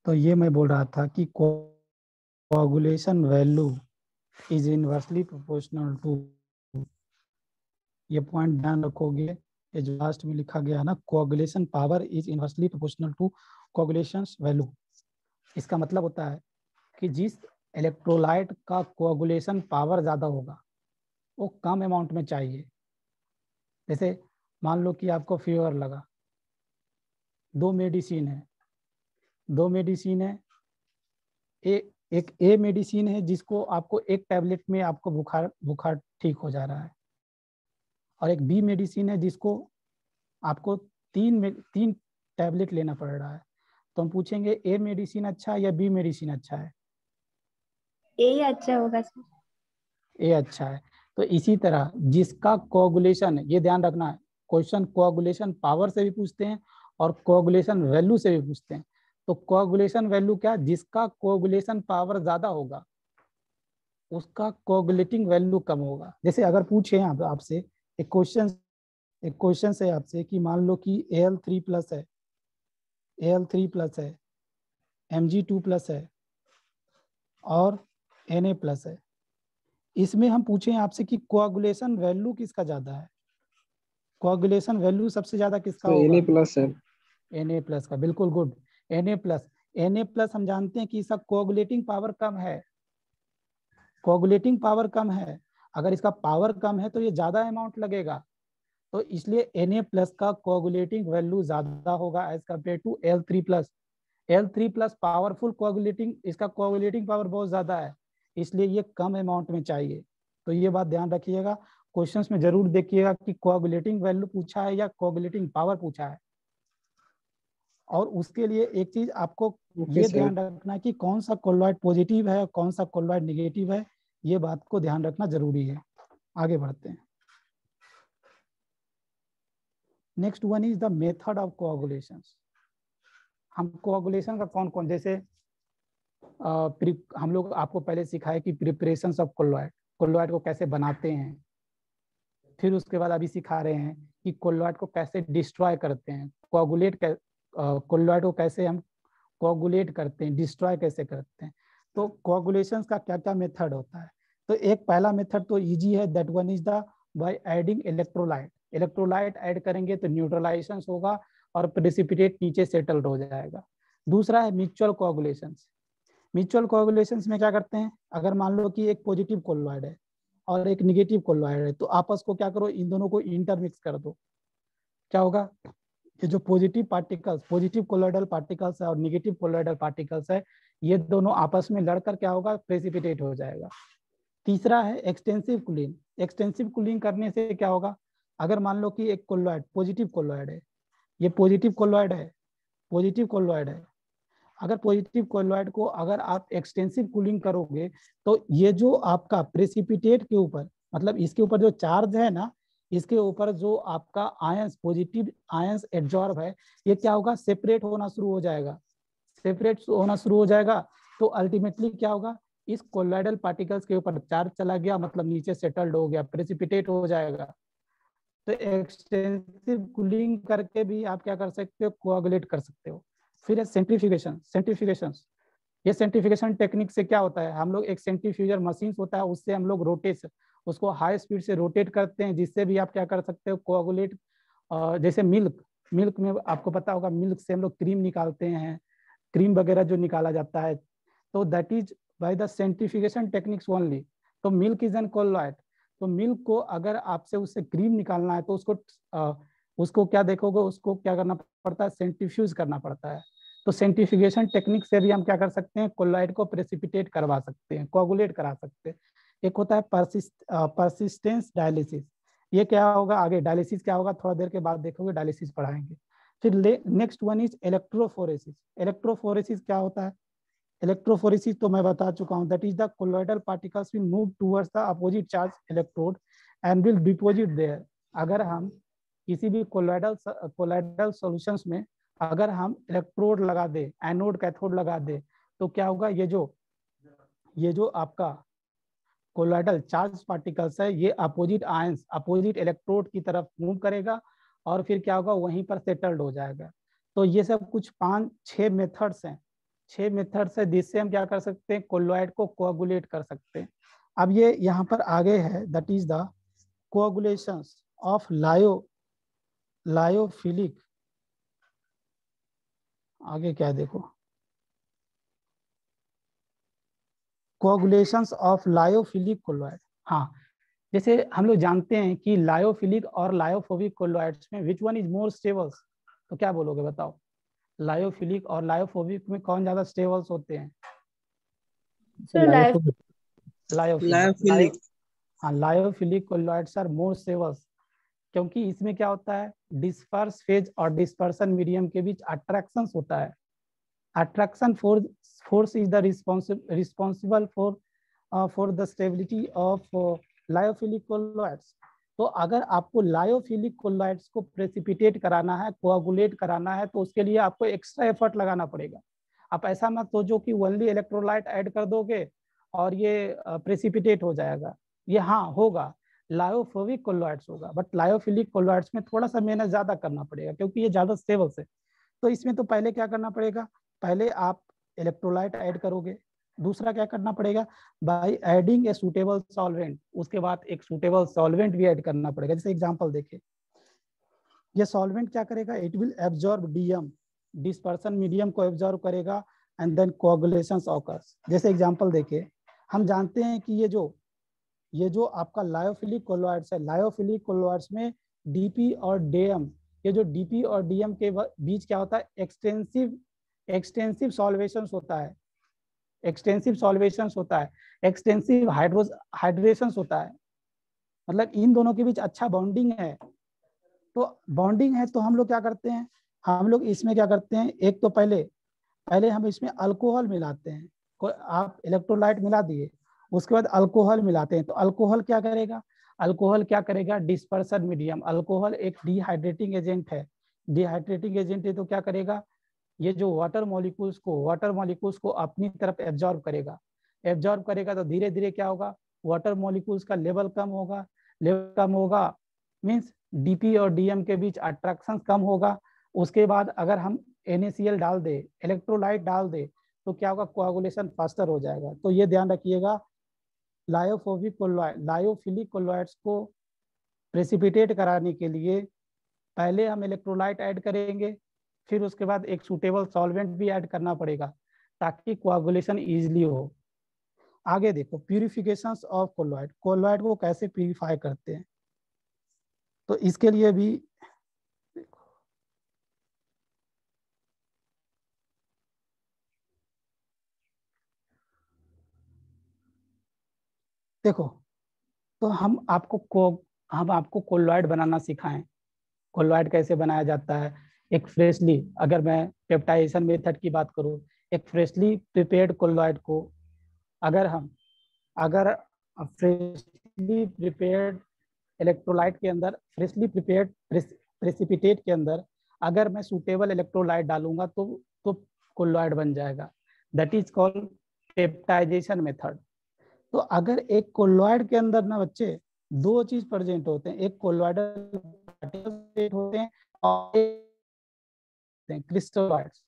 A: तो ये मैं बोल रहा था कि coagulation value is inversely proportional to, ये पॉइंट ध्यान रखोगे, ये जो लास्ट में लिखा गया ना coagulation power is inversely proportional to coagulation value. इसका मतलब होता है कि जिस इलेक्ट्रोलाइट का कोआगुलेशन पावर ज्यादा होगा वो कम अमाउंट में चाहिए। जैसे मान लो कि आपको फीवर लगा, दो मेडिसिन है, एक ए मेडिसिन है जिसको आपको एक टैबलेट में आपको बुखार ठीक हो जा रहा है, और एक बी मेडिसिन है जिसको आपको तीन टैबलेट लेना पड़ रहा है। तो हम पूछेंगे ए मेडिसिन अच्छा है या बी मेडिसिन अच्छा है?
B: ए अच्छा होगा सर।
A: ए अच्छा है। तो इसी तरह जिसका कोआगुलेशन, ये ध्यान रखना है, क्वेश्चन कोआगुलेशन पावर से भी पूछते हैं और कोआगुलेशन वैल्यू से भी पूछते हैं। तो कोआगुलेशन वैल्यू क्या, जिसका कोआगुलेशन पावर ज्यादा होगा उसका कोआगुलेटिंग वैल्यू कम होगा। जैसे अगर पूछे आपसे एक क्वेश्चन है आपसे कि मान लो कि Al3+ है, Al3+ है, Mg2+ है और Na+ है। इसमें हम पूछे आपसे कि कोआगुलेशन वैल्यू किसका ज्यादा है? कोआगुलेशन वैल्यू सबसे ज्यादा किसका
C: तो
A: होगा?
C: Na+ sir.
A: Na+ का, बिल्कुल गुड। Na+ हम जानते हैं कि इसका कोआगुलेटिंग पावर कम है, कोआगुलेटिंग पावर कम है। अगर इसका पावर कम है तो ये ज्यादा अमाउंट लगेगा, तो इसलिए Na+ का कोआगुलेटिंग वैल्यू ज्यादा होगा as compare to L3+। L3+ powerful coagulating, इसका कोआगुलेटिंग पावर बहुत ज्यादा है, इसलिए ये कम अमाउंट में चाहिए। तो ये बात ध्यान रखिएगा, क्वेश्चंस में जरूर देखिएगा कि कोआगुलेटिंग वैल्यू पूछा है या कोआगुलेटिंग पावर पूछा है। और उसके लिए एक चीज आपको
C: ओके
A: ये
C: सर।
A: ध्यान रखना है कि कौन सा कोलॉइड पॉजिटिव है और कौन सा कोलॉइड निगेटिव है, ये बात को ध्यान रखना जरूरी है। आगे बढ़ते हैं। Next one is the method of coagulation. हम कोआगुलेशन का कौन कौन, जैसे हम लोग आपको पहले सिखाए कि प्रिपरेशन ऑफ कोलॉइड को कैसे बनाते हैं, फिर उसके बाद अभी सिखा रहे हैं कि कोलॉइड को कैसे डिस्ट्रॉय करते हैं, कोलॉइड को कैसे हम कोआगुलेट करते हैं, डिस्ट्रॉय कैसे करते हैं। तो कोआगुलेशन का क्या क्या मेथड होता है? तो एक पहला मेथड तो इजी है, that one is the by adding electrolyte add करेंगे तो न्यूट्रलाइजेशन होगा और प्रेसिपिटेट नीचे सेटल्ड हो जाएगा। दूसरा है म्यूचुअल कोआगुलेशन। म्यूचुअल कोआगुलेशन में क्या करते हैं, अगर मान लो कि एक पॉजिटिव कोलॉइड है, और एक निगेटिव कोलॉइड है, तो आपस को क्या करो, इन दोनों को इंटरमिक्स कर दो। क्या होगा, ये जो positive particles, positive colloidal particles है और निगेटिव कोलॉइडल पार्टिकल्स है, ये दोनों आपस में लड़कर क्या होगा, प्रेसिपिटेट हो जाएगा। तीसरा है एक्सटेंसिव कूलिंग। एक्सटेंसिव कूलिंग करने से क्या होगा, अगर मान लो कि एक कोलॉइड पॉजिटिव कोलॉइड है, ये पॉजिटिव कोलॉइड है, पॉजिटिव कोलॉइड है, अगर पॉजिटिव कोलॉइड को अगर आप एक्सटेंसिव कूलिंग करोगे तो ये जो आपका प्रेसिपिटेट के ऊपर, मतलब इसके ऊपर जो चार्ज है ना, इसके ऊपर जो आपका आयंस, पॉजिटिव आयंस एब्जॉर्ब है, ये क्या होगा, सेपरेट होना शुरू हो जाएगा, सेपरेट होना शुरू हो जाएगा। तो अल्टीमेटली क्या होगा, इस कोलॉइडल पार्टिकल्स के ऊपर चार्ज चला गया, मतलब नीचे सेटल्ड हो गया, प्रेसिपिटेट हो जाएगा। तो एक्सटेंसिव कूलिंग करके भी आप क्या कर सकते हो, कोआगुलेट कर सकते हो। फिर है सेंट्रीफ्यूगेशन। सेंट्रीफ्यूगेशन, ये सेंट्रीफ्यूगेशन टेक्निक से क्या होता है, हम लोग एक सेंट्रीफ्यूजर मशीन होता है, उससे हम लोग रोटेट, उसको हाई स्पीड से रोटेट करते हैं, जिससे भी आप क्या कर सकते हो, कोआगुलेट। जैसे मिल्क, मिल्क में आपको पता होगा, मिल्क से हम लोग क्रीम निकालते हैं, क्रीम वगैरह जो निकाला जाता है, तो that is by the centrifugation techniques only. तो मिल्क इज एन कोलॉइड, तो मिल्क को अगर आपसे उससे क्रीम निकालना है तो उसको क्या देखोगे, उसको क्या करना पड़ता है, सेंट्रीफ्यूज करना पड़ता है। तो सेंट्रीफ्यूगेशन टेक्निक से भी हम क्या कर सकते हैं, कोलॉइड को प्रेसिपिटेट करवा सकते हैं, कोआगुलेट करा सकते हैं। एक होता है परसिस्टेंस डायलिसिस। ये क्या होगा, आगे डायलिसिस क्या होगा, थोड़ा देर के बाद देखोगे, डायलिसिस पढ़ाएंगे। फिर next one is electrophoresis. Electrophoresis क्या होता है, इलेक्ट्रोफोरेसिस तो मैं बता चुका हूं, that is the colloidal particles will move towards the opposite charge electrode and will deposit there. अगर हम किसी भी कोलॉइडल सॉल्यूशंस में अगर हम इलेक्ट्रोड लगा दे, एनोड कैथोड लगा दे, तो क्या होगा, ये जो आपका कोलॉइडल चार्ज पार्टिकल्स है, ये अपोजिट आयंस, अपोजिट इलेक्ट्रोड की तरफ मूव करेगा और फिर क्या होगा, वहीं पर सेटल्ड हो जाएगा। तो ये सब कुछ 5-6 मेथड्स हैं, 6 मेथड्स है जिससे हम क्या कर सकते हैं, कोलॉइड को कोआगुलेट कर सकते हैं। अब ये यहाँ पर आगे है, that is the coagulations of lyophilic. आगे क्या है देखो, कोआगुलेशंस ऑफ लायोफिलिक कोलॉइड। हाँ, जैसे हम लोग जानते हैं कि लायोफिलिक और लायोफोबिक कोलॉइड्स में which one is more stables, तो क्या बोलोगे बताओ, लायोफिलिक और लायोफोबिक में कौन ज्यादा स्टेबल्स होते हैं?
B: Sir life
C: lyophilic.
A: हाँ, lyophilic colloids are more stables, क्योंकि इसमें क्या होता है, डिस्पर्स फेज और डिस्पर्सन मीडियम के बीच अट्रैक्शन होता है। Attraction force is the responsible for the stability of lyophilic colloids. तो अगर आपको लायोफिलिक कोलॉइड्स को प्रेसिपिटेट कराना है, कोआगुलेट कराना है, तो उसके लिए आपको एक्स्ट्रा एफर्ट लगाना पड़ेगा। आप ऐसा मत सोचो कि ओनली इलेक्ट्रोलाइट ऐड कर दोगे और ये प्रेसिपिटेट हो जाएगा। ये हाँ होगा, लायोफोबिक कोलॉइड्स होगा, बट लायोफिलिक कोलॉइड्स में थोड़ा सा मेहनत ज्यादा करना पड़ेगा, क्योंकि ये ज्यादा स्टेबल है। तो इसमें तो पहले क्या करना पड़ेगा, पहले आप इलेक्ट्रोलाइट ऐड करोगे, दूसरा क्या करना पड़ेगा, by adding a suitable solvent, उसके बाद एक सूटेबल सॉल्वेंट भी ऐड करना पड़ेगा। जैसे एग्जांपल देखिए, ये सॉल्वेंट क्या करेगा, it will absorb DM, dispersion medium को एब्जॉर्ब करेगा एंड देन कोआगुलेशंस ऑकर्स। जैसे एग्जांपल देखिए, हम जानते हैं कि ये जो आपका लायोफिलिक कोलॉइड्स है, लायोफिलिक कोलॉइड्स में डीपी और डीएम, ये जो डीपी और डीएम के बीच क्या होता है, एक्सटेंसिव सॉल्वेशन होता है, एक्सटेंसिव सॉल्वेशन होता है, एक्सटेंसिव हाइड्रेशन होता है, मतलब इन दोनों के बीच अच्छा बॉन्डिंग है। तो बॉन्डिंग है तो हम लोग क्या करते हैं, हम लोग इसमें क्या करते हैं, एक तो पहले हम इसमें अल्कोहल मिलाते हैं, आप इलेक्ट्रोलाइट मिला दिए, उसके बाद अल्कोहल मिलाते हैं। तो अल्कोहल क्या करेगा, डिस्पर्सन मीडियम, अल्कोहल एक डिहाइड्रेटिंग एजेंट है, डिहाइड्रेटिंग एजेंट है, तो क्या करेगा, ये जो वाटर मॉलिक्यूल्स को अपनी तरफ एब्जॉर्ब करेगा, तो धीरे धीरे क्या होगा, वाटर मॉलिक्यूल्स का लेवल कम होगा, मीन्स डीपी और डीएम के बीच अट्रैक्शन कम होगा। उसके बाद अगर हम NaCl डाल दे, इलेक्ट्रोलाइट डाल दे, तो क्या होगा, कोआगुलेशन फास्टर हो जाएगा। तो ये ध्यान रखिएगा, लायोफिलिक कोलॉइड्स को प्रेसिपिटेट कराने के लिए पहले हम इलेक्ट्रोलाइट ऐड करेंगे, फिर उसके बाद एक सूटेबल सॉल्वेंट भी ऐड करना पड़ेगा ताकि कोआगुलेशन इजीली हो। आगे देखो प्यूरिफिकेशन ऑफ कोलोइड, कोलोइड को कैसे प्यूरिफाई करते हैं, तो इसके लिए भी देखो, तो हम आपको कोलोइड बनाना सिखाएं। कोलोइड कैसे बनाया जाता है, एक फ्रेशली, अगर मैं पेप्टाइजेशन मेथड की बात करूं, एक फ्रेशली प्रिपेयर्ड कोलोइड को अगर फ्रेशली प्रिपेयर्ड इलेक्ट्रोलाइट के अंदर, फ्रेशली प्रिपेयर्ड प्रेसिपिटेट के अंदर अगर मैं सूटेबल इलेक्ट्रोलाइट डालूंगा तो कोलोइड बन जाएगा। That is called peptization method. तो अगर एक कोलोइड के अंदर ना बच्चे दो चीज प्रेजेंट होते हैं, एक कोलोइडल पार्टिकल्स होते हैं और क्रिस्टलॉइड्स।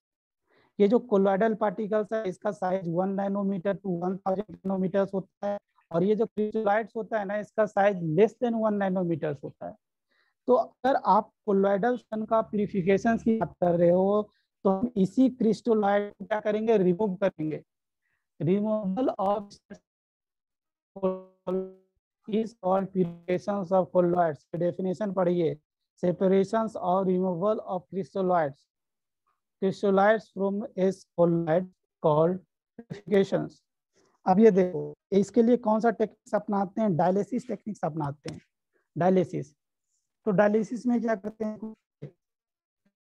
A: ये जो कोलोइडल पार्टिकल्स है इसका साइज 1 नैनोमीटर टू 1000 नैनोमीटर होता है, और ये जो क्रिस्टलॉइड्स होता है ना इसका साइज लेस देन 1 नैनोमीटर होता है। तो अगर आप कोलोइडल सन का प्यूरिफिकेशन की बात कर रहे हो तो हम इसी क्रिस्टलॉइड को क्या करेंगे, रिमूव करेंगे। Removal of is called purifications of colloids। Definition पढ़िए, separations or removal of crystalloids from a colloid called purifications। अब ये देखो, इसके लिए कौन सा टेक्निक्स अपनाते हैं, डायलिसिस टेक्निक्स अपनाते हैं। डायलिसिस, तो डायलिसिस में क्या करते हैं,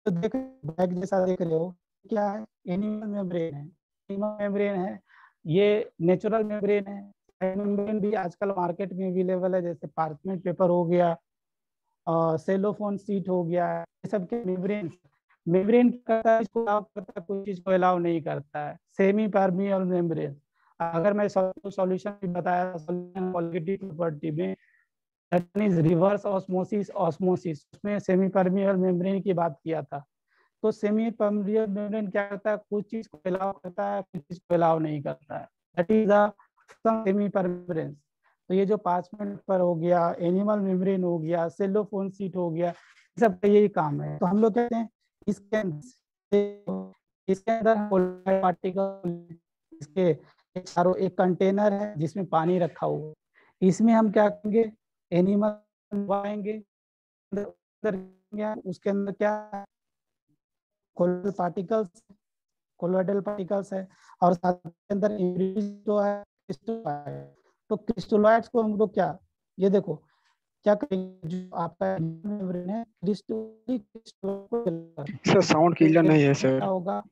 A: तो देख बैग जैसा देख रहे हो, क्या है, एनिमल मेम्ब्रेन है, एनिमल मेम्ब्रेन है, ये नेचुरल मेम्ब्रेन है। मेम्ब्रेन भी आजकल मार्केट में अवेलेबल है, जैसे पार्चमेंट पेपर हो गया और सेलोफोन सीट हो गया, ये सब के मेम्ब्रेन। मेम्ब्रेन करता है, इसको अलाउ करता है, कोई चीज को अलाउ नहीं करता है। सेमी परमिएबल मेम्ब्रेन, अगर मैं सॉल्यूशन भी बताया सॉल्यूशन क्वालिटी प्रॉपर्टी में, रिवर्स ऑस्मोसिस, उसमें सेमी परमिएबल मेम्ब्रेन की बात किया था। तो सेमी परमिएबल मेम्ब्रेन क्या करता है, कुछ चीज को अलाउ करता है, कुछ चीज को अलाउ नहीं करता है। That is the semi permeable. तो ये जो पार्चमेंट पर हो गया, एनिमल मेम्ब्रेन हो गया, सेलोफोन सीट हो गया, सब का यही काम है। तो हम लोग कहते हैं इसके अंदर पार्टिकल, इसके चारों एक कंटेनर है जिसमें पानी रखा हुआ, इसमें हम क्या करेंगे, एनिमल आएंगे, उसके अंदर क्या कोलोइडल पार्टिकल्स, कोलोइडल पार्टिकल्स है, और साथ के अंदर जो है तो क्रिस्टलॉइड्स को हम लोग क्या, ये देखो क्या करेंगे, जो आपका मेम्ब्रेन है
C: सर साउंड क्लियर नहीं है सर।
A: होगा,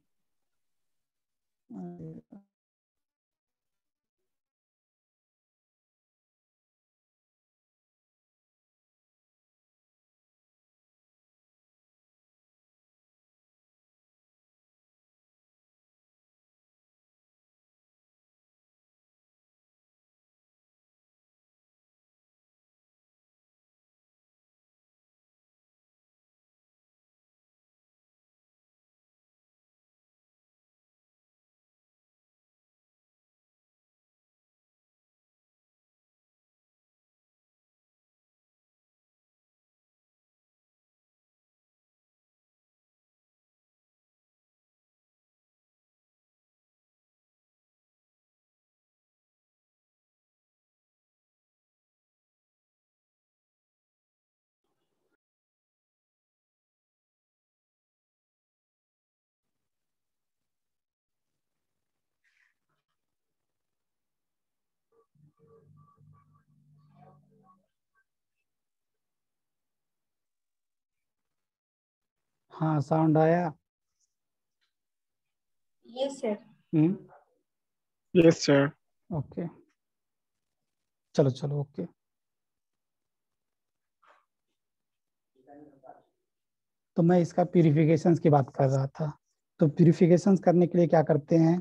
A: हाँ साउंड आया।
B: Yes sir.
C: Yes sir.
A: Okay, चलो चलो ओके। तो मैं इसका प्यूरिफिकेशन की बात कर रहा था। तो प्यूरिफिकेशन करने के लिए क्या करते हैं,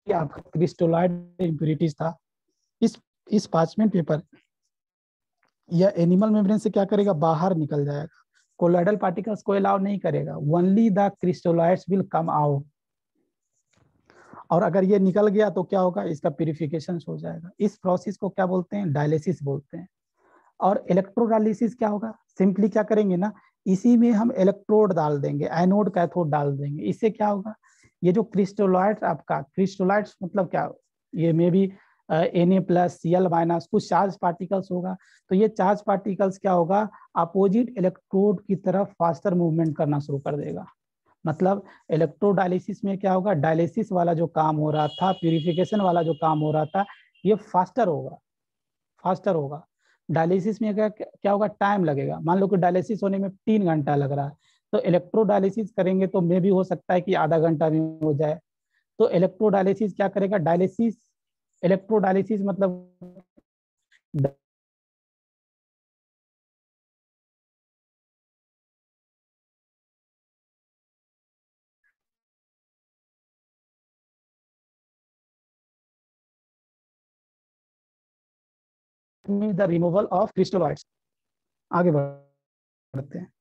A: आपका क्रिस्टोलाइड इम्प्यूरिटीज था, इस पार्चमेंट पेपर या एनिमल मेम्ब्रेन से क्या करेगा, बाहर निकल जाएगा। कोलोइडल पार्टिकल्स को अलाउ नहीं करेगा, only the crystallites will come out. और अगर ये निकल गया तो क्या होगा, इसका प्यूरिफिकेशन हो जाएगा। इस प्रोसेस को क्या बोलते हैं, डायलिसिस बोलते हैं। और इलेक्ट्रोडायलिसिस क्या होगा, सिंपली क्या करेंगे ना, इसी में हम इलेक्ट्रोड डाल देंगे, एनोड कैथोड डाल देंगे। इससे क्या होगा, ये जो क्रिस्टलाइट आपका, क्रिस्टलाइट्स मतलब क्या, ये में भी Na+ Cl- कुछ चार्ज पार्टिकल्स होगा। तो ये चार्ज पार्टिकल्स क्या होगा, अपोजिट इलेक्ट्रोड की तरफ फास्टर मूवमेंट करना शुरू कर देगा। मतलब इलेक्ट्रोडायलिसिस में क्या होगा, डायलिसिस वाला जो काम हो रहा था, प्यूरिफिकेशन वाला जो काम हो रहा था, ये फास्टर होगा, फास्टर होगा। डायलिसिस में क्या होगा, टाइम लगेगा। मान लो कि डायलिसिस होने में 3 घंटा लग रहा है, तो इलेक्ट्रोडायलिसिस करेंगे तो मे भी हो सकता है कि आधा घंटा में हो जाए। तो इलेक्ट्रोडायलिसिस क्या करेगा, डायलिसिस, इलेक्ट्रोडायलिसिस मतलब द रिमूवल ऑफ क्रिस्टलॉइड्स। आगे बढ़ते हैं।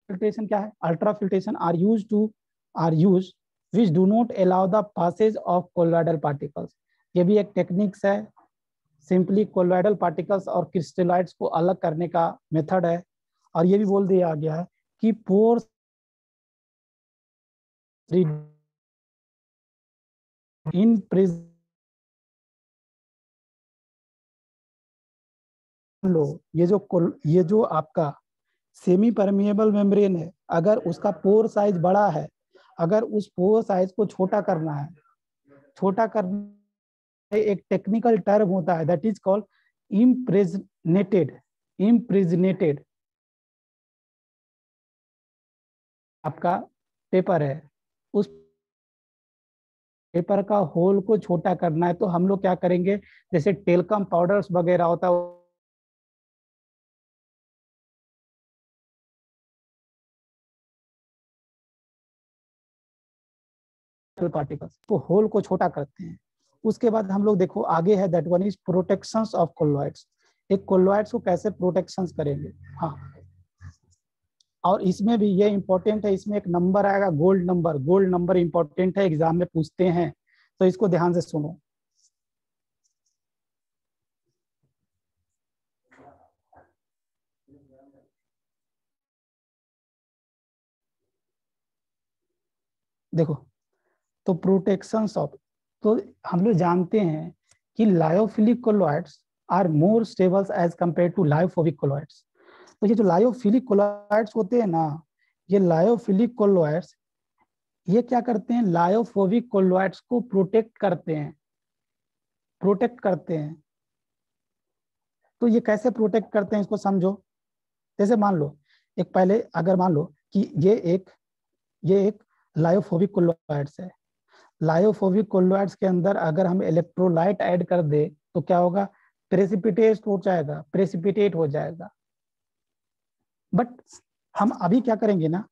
A: फिल्ट्रेशन क्या है, ultra filtration are use which do not allow the passage of colloidal particles. ये भी एक टेक्निक्स है, सिंपली कोलोइडल पार्टिकल्स और क्रिस्टलाइट्स को अलग करने का मेथड है। और ये भी बोल दिया गया है कि पोर्स इन लो, ये जो आपका सेमी परमिएबल मेम्ब्रेन है, अगर उसका पोर साइज बड़ा है, अगर उस पोर साइज को छोटा करना है, छोटा करना एक टेक्निकल टर्म होता है, दैट इज कॉल्ड इम्प्रेजनेटेड। इम्प्रेजनेटेड आपका पेपर है, उस पेपर का होल को छोटा करना है, तो हम लोग क्या करेंगे, जैसे टेलकम पाउडर्स वगैरह होता है, पार्टिकल्स तो होल को छोटा करते हैं। उसके बाद हम लोग देखो आगे है, that one is protections of colloids. एक कोलोइड्स को कैसे प्रोटेक्शंस करेंगे। हाँ, और इसमें भी ये इंपॉर्टेंट है, इसमें एक नंबर आएगा, gold number. Gold number important है, एग्जाम में पूछते हैं, तो इसको ध्यान से सुनो। देखो, तो प्रोटेक्शंस ऑफ, तो हम लोग जानते हैं कि lyophilic colloids are more stable as compare to lyophobic colloids. तो ये जो लायोफिलिक कोलोइड्स होते हैं ना, ये लायोफिलिक कोलोइड्स ये क्या करते हैं, लायोफोबिक कोलोइड्स को प्रोटेक्ट करते हैं, प्रोटेक्ट करते हैं। तो ये कैसे प्रोटेक्ट करते हैं, इसको समझो। जैसे मान लो, एक पहले अगर मान लो कि ये एक लायोफोबिक कोलोइड्स है। लायोफोबिक कोलोइड्स के अंदर अगर हम इलेक्ट्रोलाइट ऐड कर दे तो क्या होगा, प्रेसिपिटेट हो जाएगा, प्रेसिपिटेट हो जाएगा। बट हम अभी क्या करेंगे ना,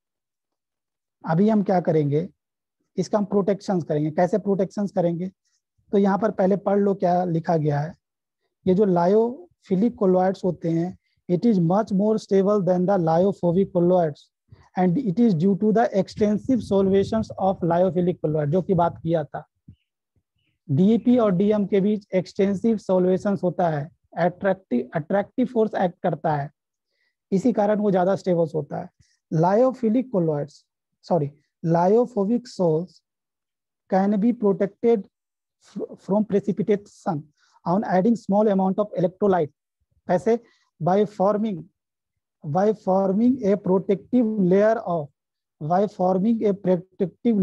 A: अभी हम क्या करेंगे, इसका हम प्रोटेक्शंस करेंगे। कैसे प्रोटेक्शंस करेंगे, तो यहाँ पर पहले पढ़ लो क्या लिखा गया है। ये जो लायोफिलिक कोलोइड्स होते हैं, it is much more stable than the lyophobic colloids and it is due to the extensive solvations of lyophilic colloid, जो की बात किया था। डीईपी और डीएम के बीच एक्सटेंसिव सोल्वेशंस होता है, अट्रैक्टिव फोर्स एक्ट करता है, इसी कारण वो ज्यादा स्टेबल होता है। Lyophilic colloids, sorry, lyophobic sols can be protected from precipitation on adding small amount of electrolyte. कैसे, by forming a protective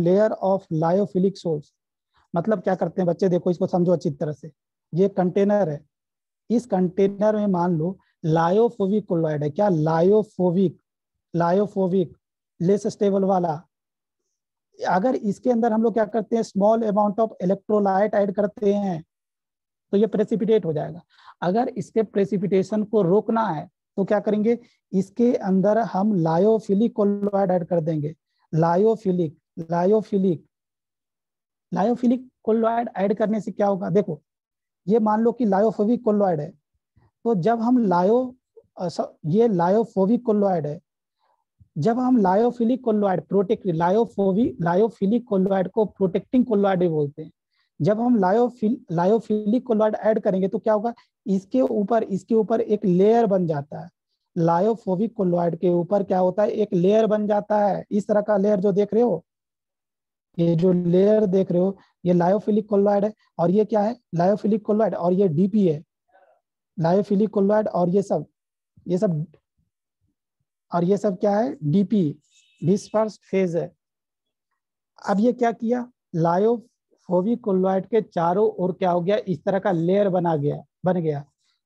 A: layer of lyophilic sols. मतलब क्या करते हैं बच्चे, देखो इसको समझो अच्छी तरह से। ये कंटेनर है, इस कंटेनर में मान लो लायोफोबिक कोलोइड है। क्या, लायोफोबिक लेस स्टेबल वाला। अगर इसके अंदर हम लोग क्या करते हैं, small amount of electrolyte add करते हैं, तो ये प्रेसिपिटेट हो जाएगा। अगर इसके प्रेसिपिटेशन को रोकना है तो क्या करेंगे, इसके अंदर हम लायोफिलिक कोलोइड ऐड कर देंगे। लायोफिलिक कोलोइड ऐड करने से क्या होगा, देखो ये मान लो कि लायोफोबिक कोलोइड है, तो जब हम ये लायोफोबिक कोलोइड है, जब हम लायोफिलिक कोलोइड लायोफिलिक कोलोइड को प्रोटेक्टिंग कोलोइड भी बोलते हैं। जब हम लायोफिलिक कोलोइड ऐड करेंगे तो क्या होगा, इसके ऊपर एक लेयर बन जाता है। लायोफोबिक कोलोइड के ऊपर क्या होता है, एक लेयर बन जाता है, इस तरह का लेयर जो देख रहे हो, ये जो लेयर देख रहे हो, ये लायोफिलिक कोलोइड है। और ये क्या है, लायोफिलिक कोलोइड, और ये डीपी है, लायोफिलिक कोलोइड, और ये सब और ये सब क्या है, डीपी, डिस्पर्स फेज है। अब ये क्या किया, लायोफोबिक कोलोइड के चारों ओर क्या हो गया, इस तरह का लेयर बन गया।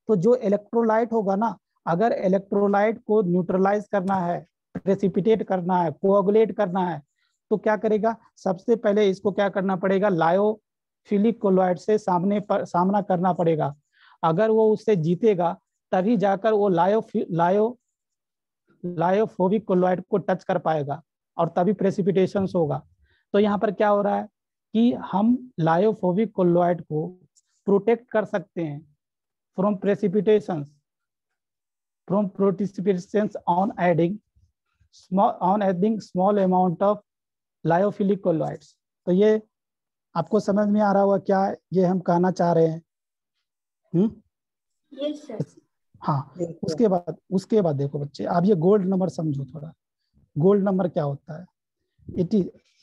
A: तो जो इलेक्ट्रोलाइट होगा ना, अगर इलेक्ट्रोलाइट को न्यूट्रलाइज करना है, प्रेसिपिटेट करना है, कोअगुलेट करना है, तो क्या करेगा, सबसे पहले इसको क्या करना पड़ेगा, लायोफिलिक कोलोइड से सामना करना पड़ेगा। अगर वो उससे जीतेगा तभी जाकर वो लायोफोबिक कोलोइड को टच कर पाएगा और तभी प्रेसिपिटेशन होगा। तो यहाँ पर क्या हो रहा है कि हम लायोफोबिक कोलोइड को प्रोटेक्ट कर सकते हैं from precipitation on adding small amount of lyophilic colloids. तो ये आपको समझ में आ रहा होगा क्या ये हम कहना चाह रहे हैं।
B: Yes sir.
A: हाँ, उसके बाद देखो बच्चे, आप ये गोल्ड नंबर समझो थोड़ा। गोल्ड नंबर क्या होता है,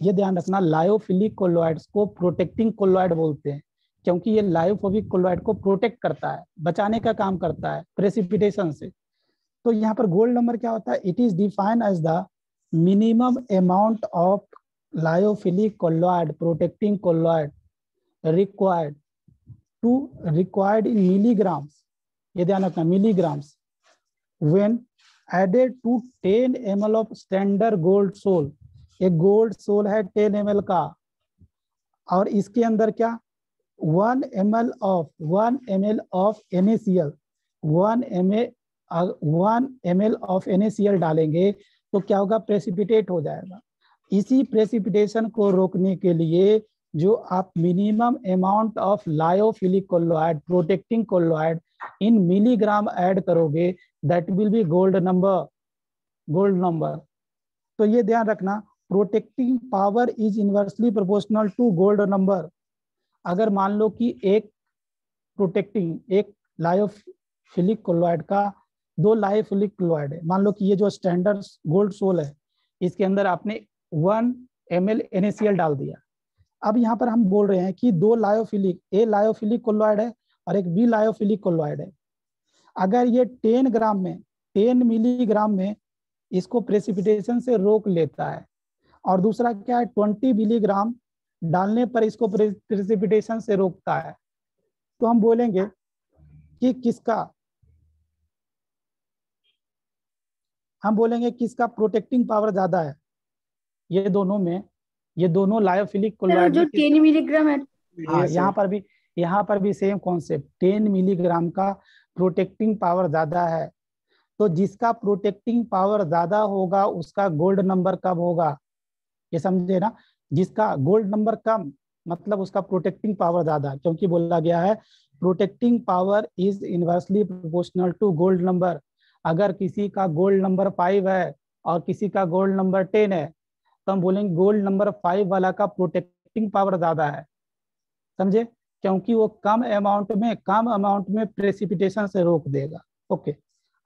A: ये ध्यान रखना, लायोफिलिक कोलोइड्स को प्रोटेक्टिंग कोलोइड बोलते हैं, क्योंकि ये लायोफोबिक कोलोइड को प्रोटेक्ट करता है, बचाने का काम करता है प्रेसिपिटेशन से। तो यहाँ पर गोल्ड नंबर क्या होता है, it is defined as the minimum amount of lyophilic colloid protecting colloid required in milligrams, ये ध्यान रखना, milligrams, when added to 10 ml of standard gold sol. एक गोल्ड सोल है 10 ml का, और इसके अंदर क्या 1 ml of NaCl 1 ml of NaCl डालेंगे तो क्या होगा, प्रेसिपिटेट हो जाएगा। इसी प्रेसिपिटेशन को रोकने के लिए जो आप minimum amount of lyophilic colloid protecting colloid in milligram add करोगे, that will be gold number. तो ये ध्यान रखना, protecting power is inversely proportional to gold number. अगर मान लो कि एक लायोफिलिक कोलोइड का 2 लायोफिलिक कोलोइड है, मान लो कि ये जो स्टैंडर्ड गोल्ड सोल है, इसके अंदर आपने 1 ml NaCl डाल दिया। अब यहाँ पर हम बोल रहे हैं कि 2 लायोफिलिक कोलोइड है और एक बी लायोफिलिक कोलोइड है। अगर ये 10 मिलीग्राम में इसको प्रेसिपिटेशन से रोक लेता है, और दूसरा क्या है 20 मिलीग्राम डालने पर इसको प्रेसिपिटेशन से रोकता है, तो हम बोलेंगे कि किसका प्रोटेक्टिंग पावर ज्यादा है। ये दोनों लायोफिलिक
B: सर
A: कोलोइड
B: जो
A: में
B: 10 मिलीग्राम है।
A: हाँ, यहाँ पर भी सेम कॉन्सेप्ट, 10 मिलीग्राम का प्रोटेक्टिंग पावर ज्यादा है। तो जिसका प्रोटेक्टिंग पावर ज्यादा होगा उसका गोल्ड नंबर कम होगा, ये समझे ना। जिसका गोल्ड नंबर कम मतलब उसका प्रोटेक्टिंग पावर ज्यादा, क्योंकि बोला गया है protecting power is inversely proportional to gold number. अगर किसी का गोल्ड नंबर 5 है और किसी का गोल्ड नंबर 10 है, तो हम बोलेंगे गोल्ड नंबर 5 वाला का प्रोटेक्टिंग पावर ज्यादा है, समझे, क्योंकि वो कम अमाउंट में प्रेसिपिटेशन से रोक देगा। ओके,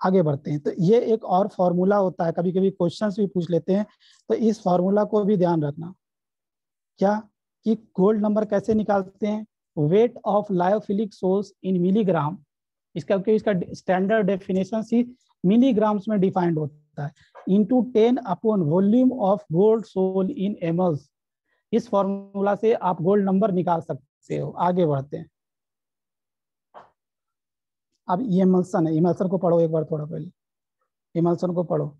A: आगे बढ़ते हैं। तो ये एक और फॉर्मूला होता है, कभी कभी क्वेश्चंस भी पूछ लेते हैं, तो इस फॉर्मूला को भी ध्यान रखना। क्या कि गोल्ड नंबर कैसे निकालते हैं, weight of lyophilic sols in milligram, इसका स्टैंडर्ड डेफिनेशन ही मिलीग्राम्स में डिफाइंड होता है, into 10 upon volume of gold sol in mLs. इस फॉर्मूला से आप गोल्ड नंबर निकाल सकते हो। आगे बढ़ते हैं। अब इमल्सन है, इमल्सन को पढ़ो एक बार थोड़ा पहले, इमल्सन को पढ़ो।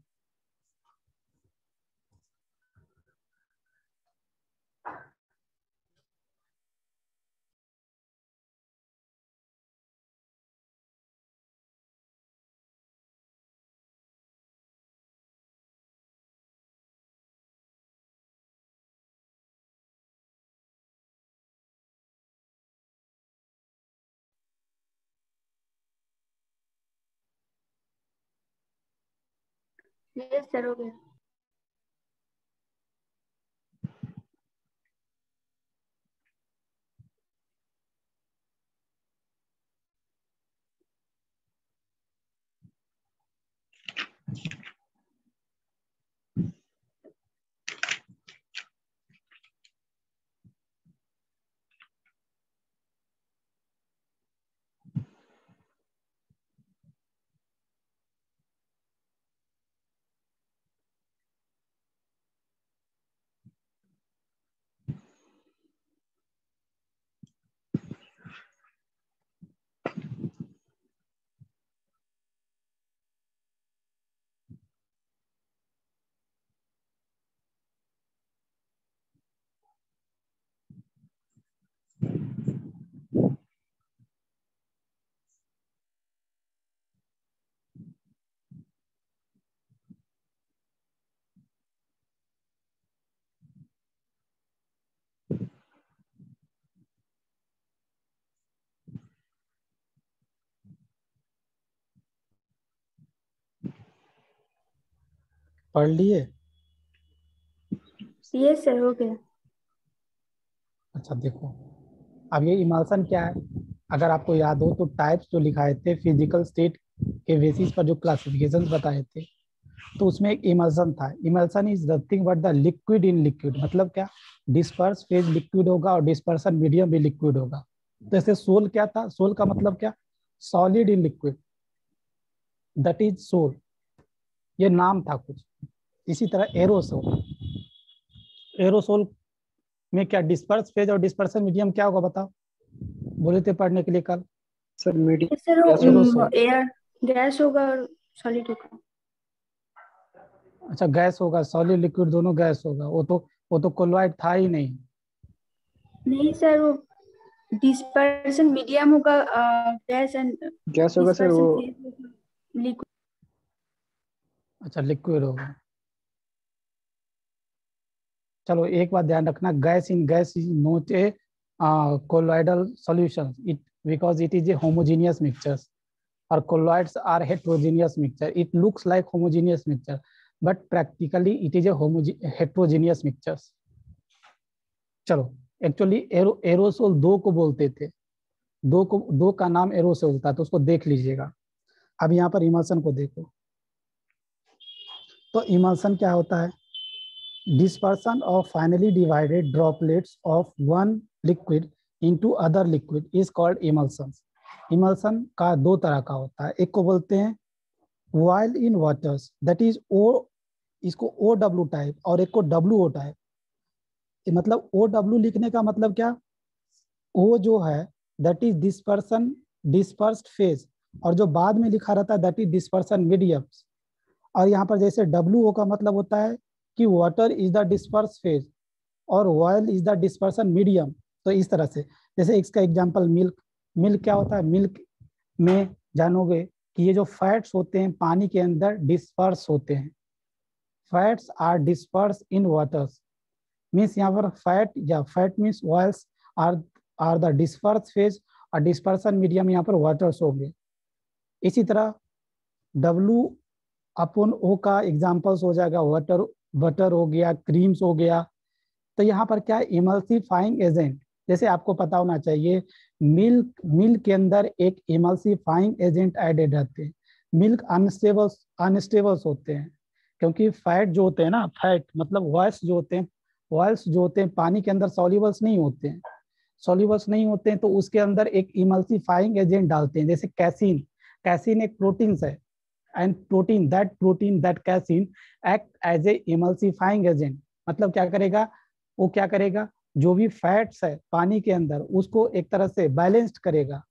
B: यस सर हो गया।
A: पढ़ लिए?
B: यस सर हो गया।
A: अच्छा देखो, अब ये इमल्सन क्या है, अगर आपको याद हो तो टाइप्स जो लिखाए थे फिजिकल स्टेट के बेसिस पर जो क्लासिफिकेशंस बताए थे, तो उसमें एक इमल्सन था। Emulsion is nothing but the liquid in liquid. मतलब क्या, डिस्पर्स फेज लिक्विड होगा और डिस्पर्सन मीडियम भी लिक्विड होगा। जैसे सोल क्या था, सोल का मतलब क्या, solid in liquid, that is sol, ये नाम था कुछ। इसी तरह एरोसोल, एरोसोल में क्या डिस्पर्स फेज और डिस्पर्सन मीडियम क्या होगा बताओ, बोले थे पढ़ने के लिए कल।
C: Sir medium
B: yes sir
C: gas
A: aerosol,
B: air gas होगा और सॉलिड होगा।
A: अच्छा गैस होगा, सॉलिड लिक्विड दोनों गैस होगा, वो तो कोलॉइड था ही नहीं।
B: नहीं सर वो डिस्पर्सन मीडियम होगा, गैस एंड
C: गैस होगा सर
B: डिस्पर्सन
C: वो।
B: लिक्विड।
A: अच्छा लिक्विड होगा। चलो एक बात ध्यान रखना, gas is not a colloidal solution, it because it is a homogeneous mixtures, or colloids are heterogeneous mixture. It looks like homogeneous mixture but practically it is a heterogeneous mixtures. चलो, actually aerosol दो को बोलते थे, दो का नाम aerosol था, तो उसको देख लीजिएगा। अब यहाँ पर इमल्सन को देखो, तो इमल्सन क्या होता है, dispersion of finally divided droplets of one liquid into other liquid is called emulsions. Emulsion का दो तरह का होता है, एक को बोलते हैं while in waters, that is O, इसको OW टाइप, और एक को WO टाइप। मतलब OW लिखने का मतलब क्या, O जो है that is dispersion dispersed phase, और जो बाद में लिखा रहता है that is dispersion mediums। और यहाँ पर जैसे WO का मतलब होता है कि water is the disperse phase और oil is the dispersion medium. तो इस तरह से, जैसे इसका एग्जांपल मिल्क, मिल्क क्या होता है, मिल्क में जानोगे कि ये जो फैट्स होते हैं पानी के अंदर डिस्पर्स होते हैं, fats are disperse in waters, means यहाँ पर फैट या fat means oils are the disperse phase और डिस्पर्सन मीडियम यहाँ पर वाटर्स होंगे। इसी तरह डब्ल्यू अपन ओ का एग्जांपल्स हो जाएगा वाटर, बटर हो गया, क्रीम्स हो गया। तो यहाँ पर क्या है, इमल्सिफाइंग एजेंट, जैसे आपको पता होना चाहिए मिल्क के अंदर एक इमल्सिफाइंग एजेंट एडेड रहते हैं। मिल्क अनस्टेबल्स होते हैं, क्योंकि फैट जो होते हैं ना, फैट मतलब ऑयल्स जो होते हैं पानी के अंदर सॉल्युबल्स नहीं होते हैं, तो उसके अंदर एक इमल्सिफाइंग एजेंट डालते हैं, जैसे कैसीन। कैसीन एक प्रोटीन है, and protein that casein act as a emulsifying agent। मतलब क्या करेगा, वो क्या करेगा, जो भी फैट्स है पानी के अंदर उसको एक तरह से बैलेंस्ड करेगा।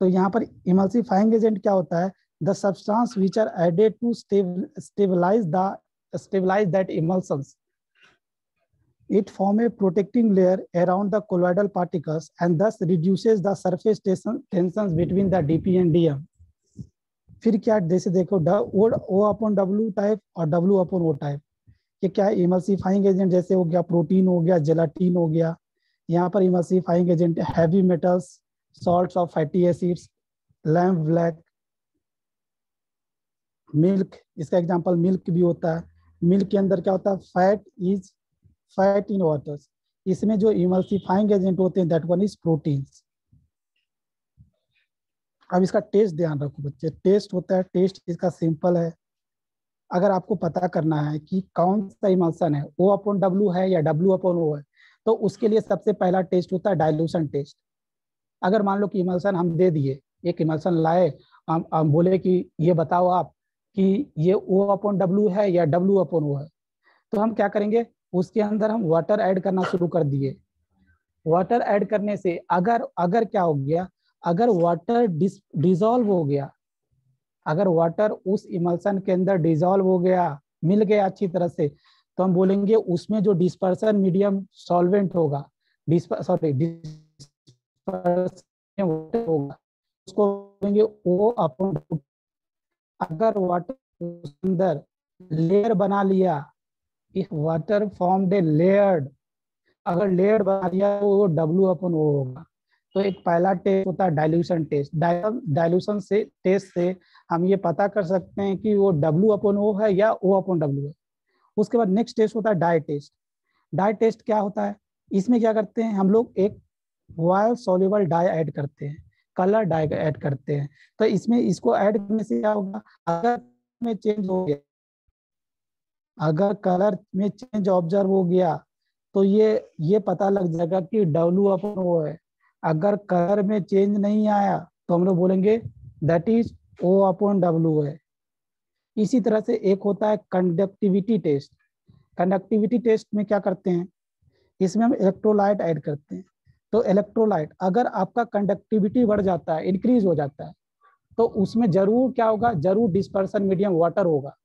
A: तो यहाँ पर इमल्सिफाइंग एजेंट क्या होता है, the substance which are added to stabilize that emulsions। It form a protecting layer around the colloidal particles and thus reduces the surface tensions between the dp and dm। फिर क्या, जैसे देखो O upon W type और W upon O type, ये क्या है, emulsifying agent, जैसे हो गया प्रोटीन हो गया, जेलाटिन हो गया। यहाँ पर emulsifying agent heavy metals, salts of fatty acids, lamp black. Milk, इसका एग्जांपल मिल्क भी होता है। मिल्क के अंदर क्या होता है, फैट इन वाटर। इसमें जो इमल्सिफाइंग एजेंट होते हैं दैट वन इज प्रोटीन्स। अब इसका टेस्ट ध्यान रखो बच्चे, टेस्ट होता है, टेस्ट इसका सिंपल है। अगर आपको पता करना है कि कौन सा इमल्सन है, O अपॉन W है या W अपॉन O है, तो उसके लिए सबसे पहला टेस्ट होता है डाइल्यूशन टेस्ट। अगर मान लो कि इमल्सन हम दे दिए, एक इमल्सन लाए, हम बोले कि ये बताओ आप कि ये O अपॉन W है या W अपॉन O है, तो हम क्या करेंगे, उसके अंदर हम वाटर ऐड करना शुरू कर दिए। वाटर ऐड करने से अगर अगर क्या हो गया, अगर वाटर डिसॉल्व हो गया, अगर वाटर उस इमल्सन के अंदर डिसॉल्व हो गया, मिल गया अच्छी तरह से, तो हम बोलेंगे उसमें जो डिस्पर्सन मीडियम सॉल्वेंट होगा, होगा, उसको बोलेंगे O अपॉन। अगर वाटर अंदर लेयर बना लिया, if water formed A layered, अगर लेयर बना दिया तो वो W अपॉन O होगा। तो एक पहला टेस्ट होता है डाइल्यूशन टेस्ट। डाइल्यूशन से टेस्ट से हम ये पता कर सकते हैं कि वो W अपॉन O है या O अपॉन W है। उसके बाद नेक्स्ट टेस्ट होता है डाई टेस्ट। डाई टेस्ट क्या होता है, इसमें क्या करते हैं हम लोग, एक वायल सोल्यूबल डाई ऐड करते हैं, कलर डाई ऐड करते हैं। तो इसमें इसको ऐड करने से क्या होगा, अगर में चेंज हो गया, अगर कलर में चेंज ऑब्जर्व हो गया, तो ये पता लग जाएगा कि W अपॉन O है। अगर कलर में चेंज नहीं आया तो हम लोग बोलेंगे that is O upon W है। इसी तरह से एक होता है कंडक्टिविटी टेस्ट। कंडक्टिविटी टेस्ट में क्या करते हैं, इसमें हम इलेक्ट्रोलाइट ऐड करते हैं। तो इलेक्ट्रोलाइट, अगर आपका कंडक्टिविटी बढ़ जाता है, इंक्रीज हो जाता है, तो उसमें जरूर क्या होगा, जरूर डिस्पर्सन मीडियम वाटर होगा,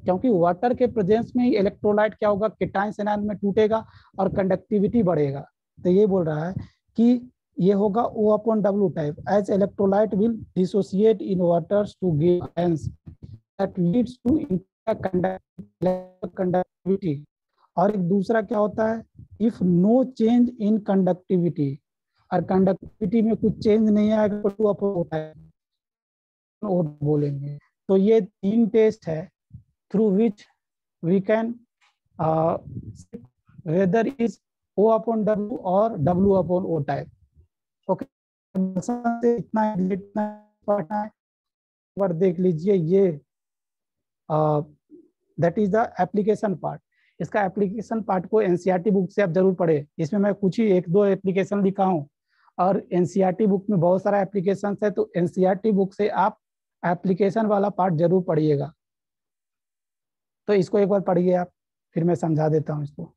A: क्योंकि वाटर के प्रेजेंस में ही इलेक्ट्रोलाइट क्या होगा, केटायन आयन में टूटेगा और कंडक्टिविटी बढ़ेगा। तो ये बोल रहा है कि ये होगा O upon W type, as electrolyte will dissociate in waters to give ions that leads to conductivity. और एक दूसरा क्या होता है, if no change in conductivity, और कंडक्टिविटी में कुछ चेंज नहीं आएगा तो टू अपॉन होता है बोलेंगे। तो ये 3 टेस्ट है through which we can whether is O upon W or W upon O type. Okay, इतना पढ़ना है, पर देख लीजिए ये that is the application part. इसका एप्लीकेशन पार्ट को एनसीईआरटी बुक से आप जरूर पढ़े। इसमें मैं कुछ ही 1-2 एप्लीकेशन लिखा हूँ, और एनसीईआरटी बुक में बहुत सारा एप्लीकेशन है, तो एनसीईआरटी बुक से आप एप्लीकेशन वाला पार्ट जरूर पढ़िएगा। तो इसको एक बार पढ़िए आप, फिर मैं समझा देता हूँ इसको।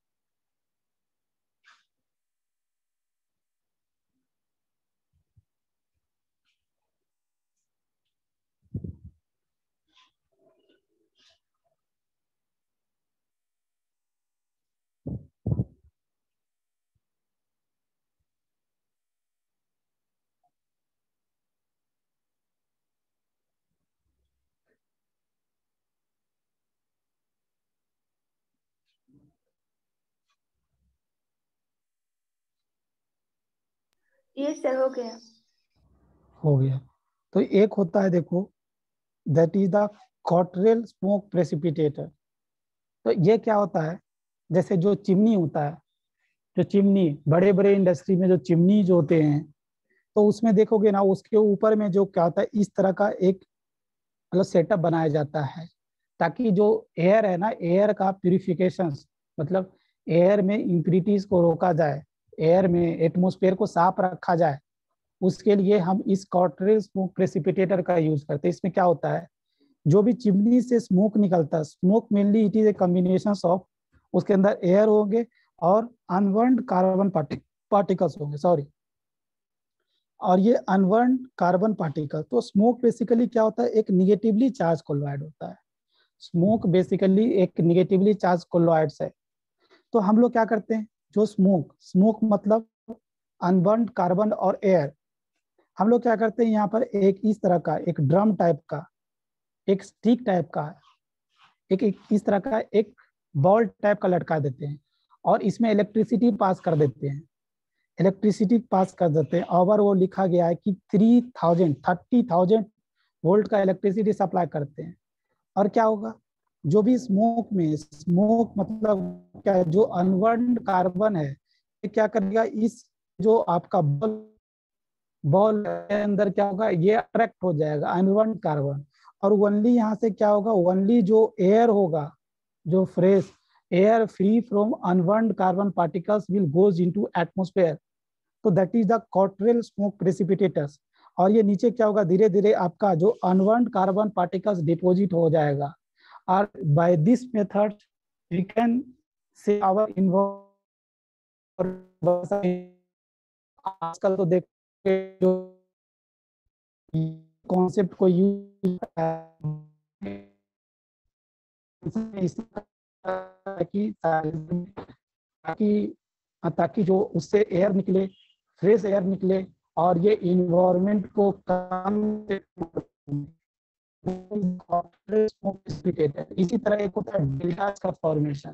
B: ये सर हो गया।
A: हो गया। तो एक होता है देखो, that is the Cottrell smoke precipitator. तो ये क्या होता है, जैसे जो चिमनी होता है, जो चिमनी बड़े बड़े इंडस्ट्री में जो चिमनी जो होते हैं, तो उसमें देखोगे ना, उसके ऊपर में जो क्या होता है, इस तरह का एक मतलब सेटअप बनाया जाता है, ताकि जो एयर है ना, एयर का प्यूरिफिकेशन, मतलब एयर में इम्प्यूरिटीज को रोका जाए, एयर में एटमोस्फेयर को साफ रखा जाए। उसके लिए हम इस कॉटरेल स्मोक प्रेसिपिटेटर का यूज करते हैं। इसमें क्या होता है, जो भी चिमनी से स्मोक निकलता है, smoke mainly it is a combination of, उसके अंदर एयर होंगे और अनबर्न्ड कार्बन पार्टिकल्स होंगे, सॉरी, और ये अनबर्न्ड कार्बन पार्टिकल। तो स्मोक बेसिकली क्या होता है, एक निगेटिवली चार्ज कोलोइड होता है। स्मोक बेसिकली एक निगेटिवली चार्ज कोलोइड्स है। तो हम लोग क्या करते हैं, जो स्मोक मतलब अनबर्न्ड कार्बन और एयर, हम लोग क्या करते हैं, यहाँ पर एक इस तरह का एक ड्रम टाइप का, एक स्टिक टाइप का, एक इस तरह का एक बॉल टाइप का लटका देते हैं, और इसमें इलेक्ट्रिसिटी पास कर देते हैं। इलेक्ट्रिसिटी पास कर देते हैं, और वो लिखा गया है कि 30,000 वोल्ट का इलेक्ट्रिसिटी सप्लाई करते हैं। और क्या होगा, जो भी स्मोक में, स्मोक मतलब क्या, जो अनबर्न्ड कार्बन है ये क्या करेगा, इस जो आपका बॉल बॉल के अंदर क्या होगा, ये अट्रैक्ट हो जाएगा अनबर्न्ड कार्बन, और ओनली यहाँ से क्या होगा, ओनली जो एयर होगा, जो fresh air free from unburned carbon particles will goes into atmosphere, तो that is the Cottrell smoke precipitates. और ये नीचे क्या होगा, धीरे धीरे आपका जो अनबर्न्ड कार्बन पार्टिकल्स डिपोजिट हो जाएगा, और by this method we can say our आजकल तो देखो जो कॉन्सेप्ट को यूज ताकि ताकि जो उससे एयर निकले, फ्रेश एयर निकले, और ये इन्वायरमेंट को कम, इसी तरह एक होता है डेल्टास का फॉर्मेशन।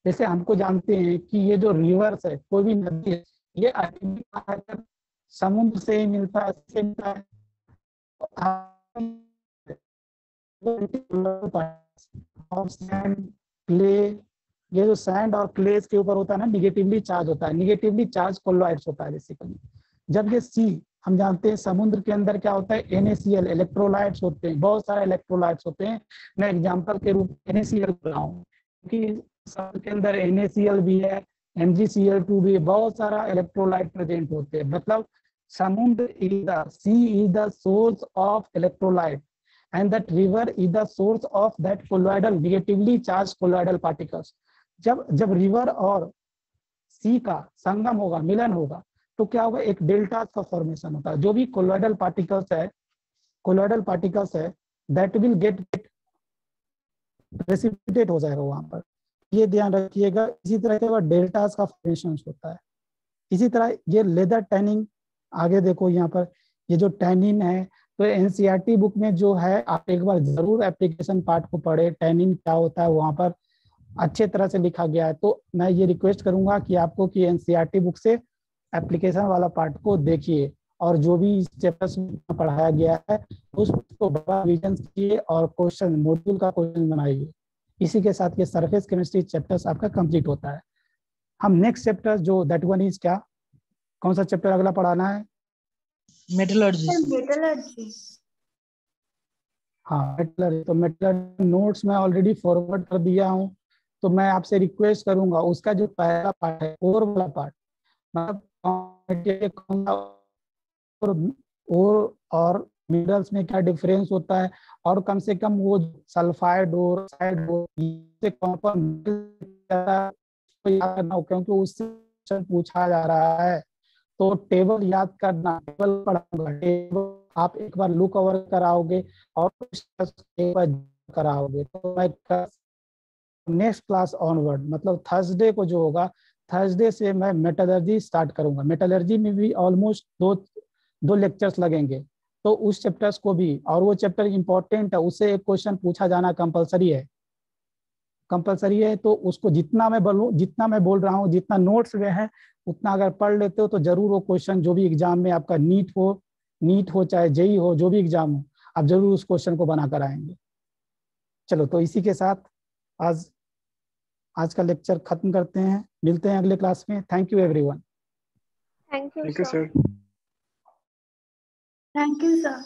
A: जैसे हमको जानते हैं कि ये जो रिवर्स है, कोई भी नदी है, ये अल्टीमेटली समुद्र से ही मिलता है, और सैंड, क्ले, ये जो सैंड और क्लेस के ऊपर होता है ना, निगेटिवली चार्ज होता है, निगेटिवली चार्ज कोलॉइड्स होता है बेसिकली। जब ये सी, हम जानते हैं समुद्र के अंदर क्या होता है, NaCl इलेक्ट्रोलाइट्स होते हैं, बहुत सारे इलेक्ट्रोलाइट्स होते हैं। मैं एग्जांपल के रूप में NaCl कर रहा हूँ, क्योंकि समुद्र के अंदर NaCl भी है, MgCl2 भी है, बहुत सारा इलेक्ट्रोलाइट प्रेजेंट होते हैं। मतलब समुद्र is the sea is the source of electrolyte, and that river is the source of that colloidal negatively charged colloidal particles। जब रिवर और सी का संगम होगा, मिलन होगा, तो क्या होगा, एक डेल्टा का फॉर्मेशन होता है। जो भी कोलॉइडल पार्टिकल्स है दैट विल गेट प्रेसिपिटेट हो जाएगा वहां पर, ये ध्यान रखिएगा। इसी तरह के बाद डेल्टास का फॉर्मेशन होता है। इसी तरह ये लेदर टैनिंग, आगे देखो यहाँ पर ये जो टैनिन है, तो एनसीईआरटी बुक में जो है, आप एक बार जरूर एप्लीकेशन पार्ट को पढ़े, टैनिन क्या होता है वहां पर अच्छे तरह से लिखा गया है। तो मैं ये रिक्वेस्ट करूंगा कि आपको कि एनसीईआरटी बुक से एप्लीकेशन वाला पार्ट को देखिए, और जो भी इस चैप्टर्स में पढ़ाया गया है उसको रिवीजन कीजिए, और क्वेश्चन मॉड्यूल का क्वेश्चन बनाइए। इसी के साथ ये सरफेस केमिस्ट्री चैप्टर्स आपका कंप्लीट होता है। हम नेक्स्ट चैप्टर जो दैट वन इज क्या, कौन सा चैप्टर अगला पढ़ाना है?
D: मेटलर्जी।
A: हाँ मेटलर्जी, तो मेटलर्जी नोट्स मैं ऑलरेडी फॉरवर्ड कर दिया हूँ। तो मैं आपसे रिक्वेस्ट करूंगा उसका जो पहला पार्ट है, ओर वाला पार्ट, मतलब ओर और मिनरल्स में क्या डिफरेंस होता है, और कम से कम वो सल्फाइड और क्योंकि उससे पूछा जा रहा है, तो टेबल याद करना, टेबल पढ़ाऊंगा, टेबल आप एक बार लुक ओवर कराओगे और कराओगे। तो मैं नेक्स्ट क्लास ऑनवर्ड, मतलब थर्सडे को जो होगा, थर्सडे से मैं मेटलर्जी स्टार्ट करूंगा। मेटलर्जी में भी ऑलमोस्ट दो लेक्चर्स लगेंगे, तो उस चैप्टर्स को भी, और वो चैप्टर इंपॉर्टेंट है, उससे एक क्वेश्चन पूछा जाना कंपलसरी है। तो उसको जितना मैं बोल रहा हूँ, जितना नोट्स में है उतना अगर पढ़ लेते हो तो जरूर वो क्वेश्चन जो भी एग्जाम में आपका नीट हो चाहे जेई हो, जो भी एग्जाम हो, आप जरूर उस क्वेश्चन को बना कर आएंगे। चलो, तो इसी के साथ आज का लेक्चर खत्म करते हैं, मिलते हैं अगले क्लास में। Thank you everyone.
B: Thank you
C: thank you
B: sir.
C: Sir.
B: Thank you sir.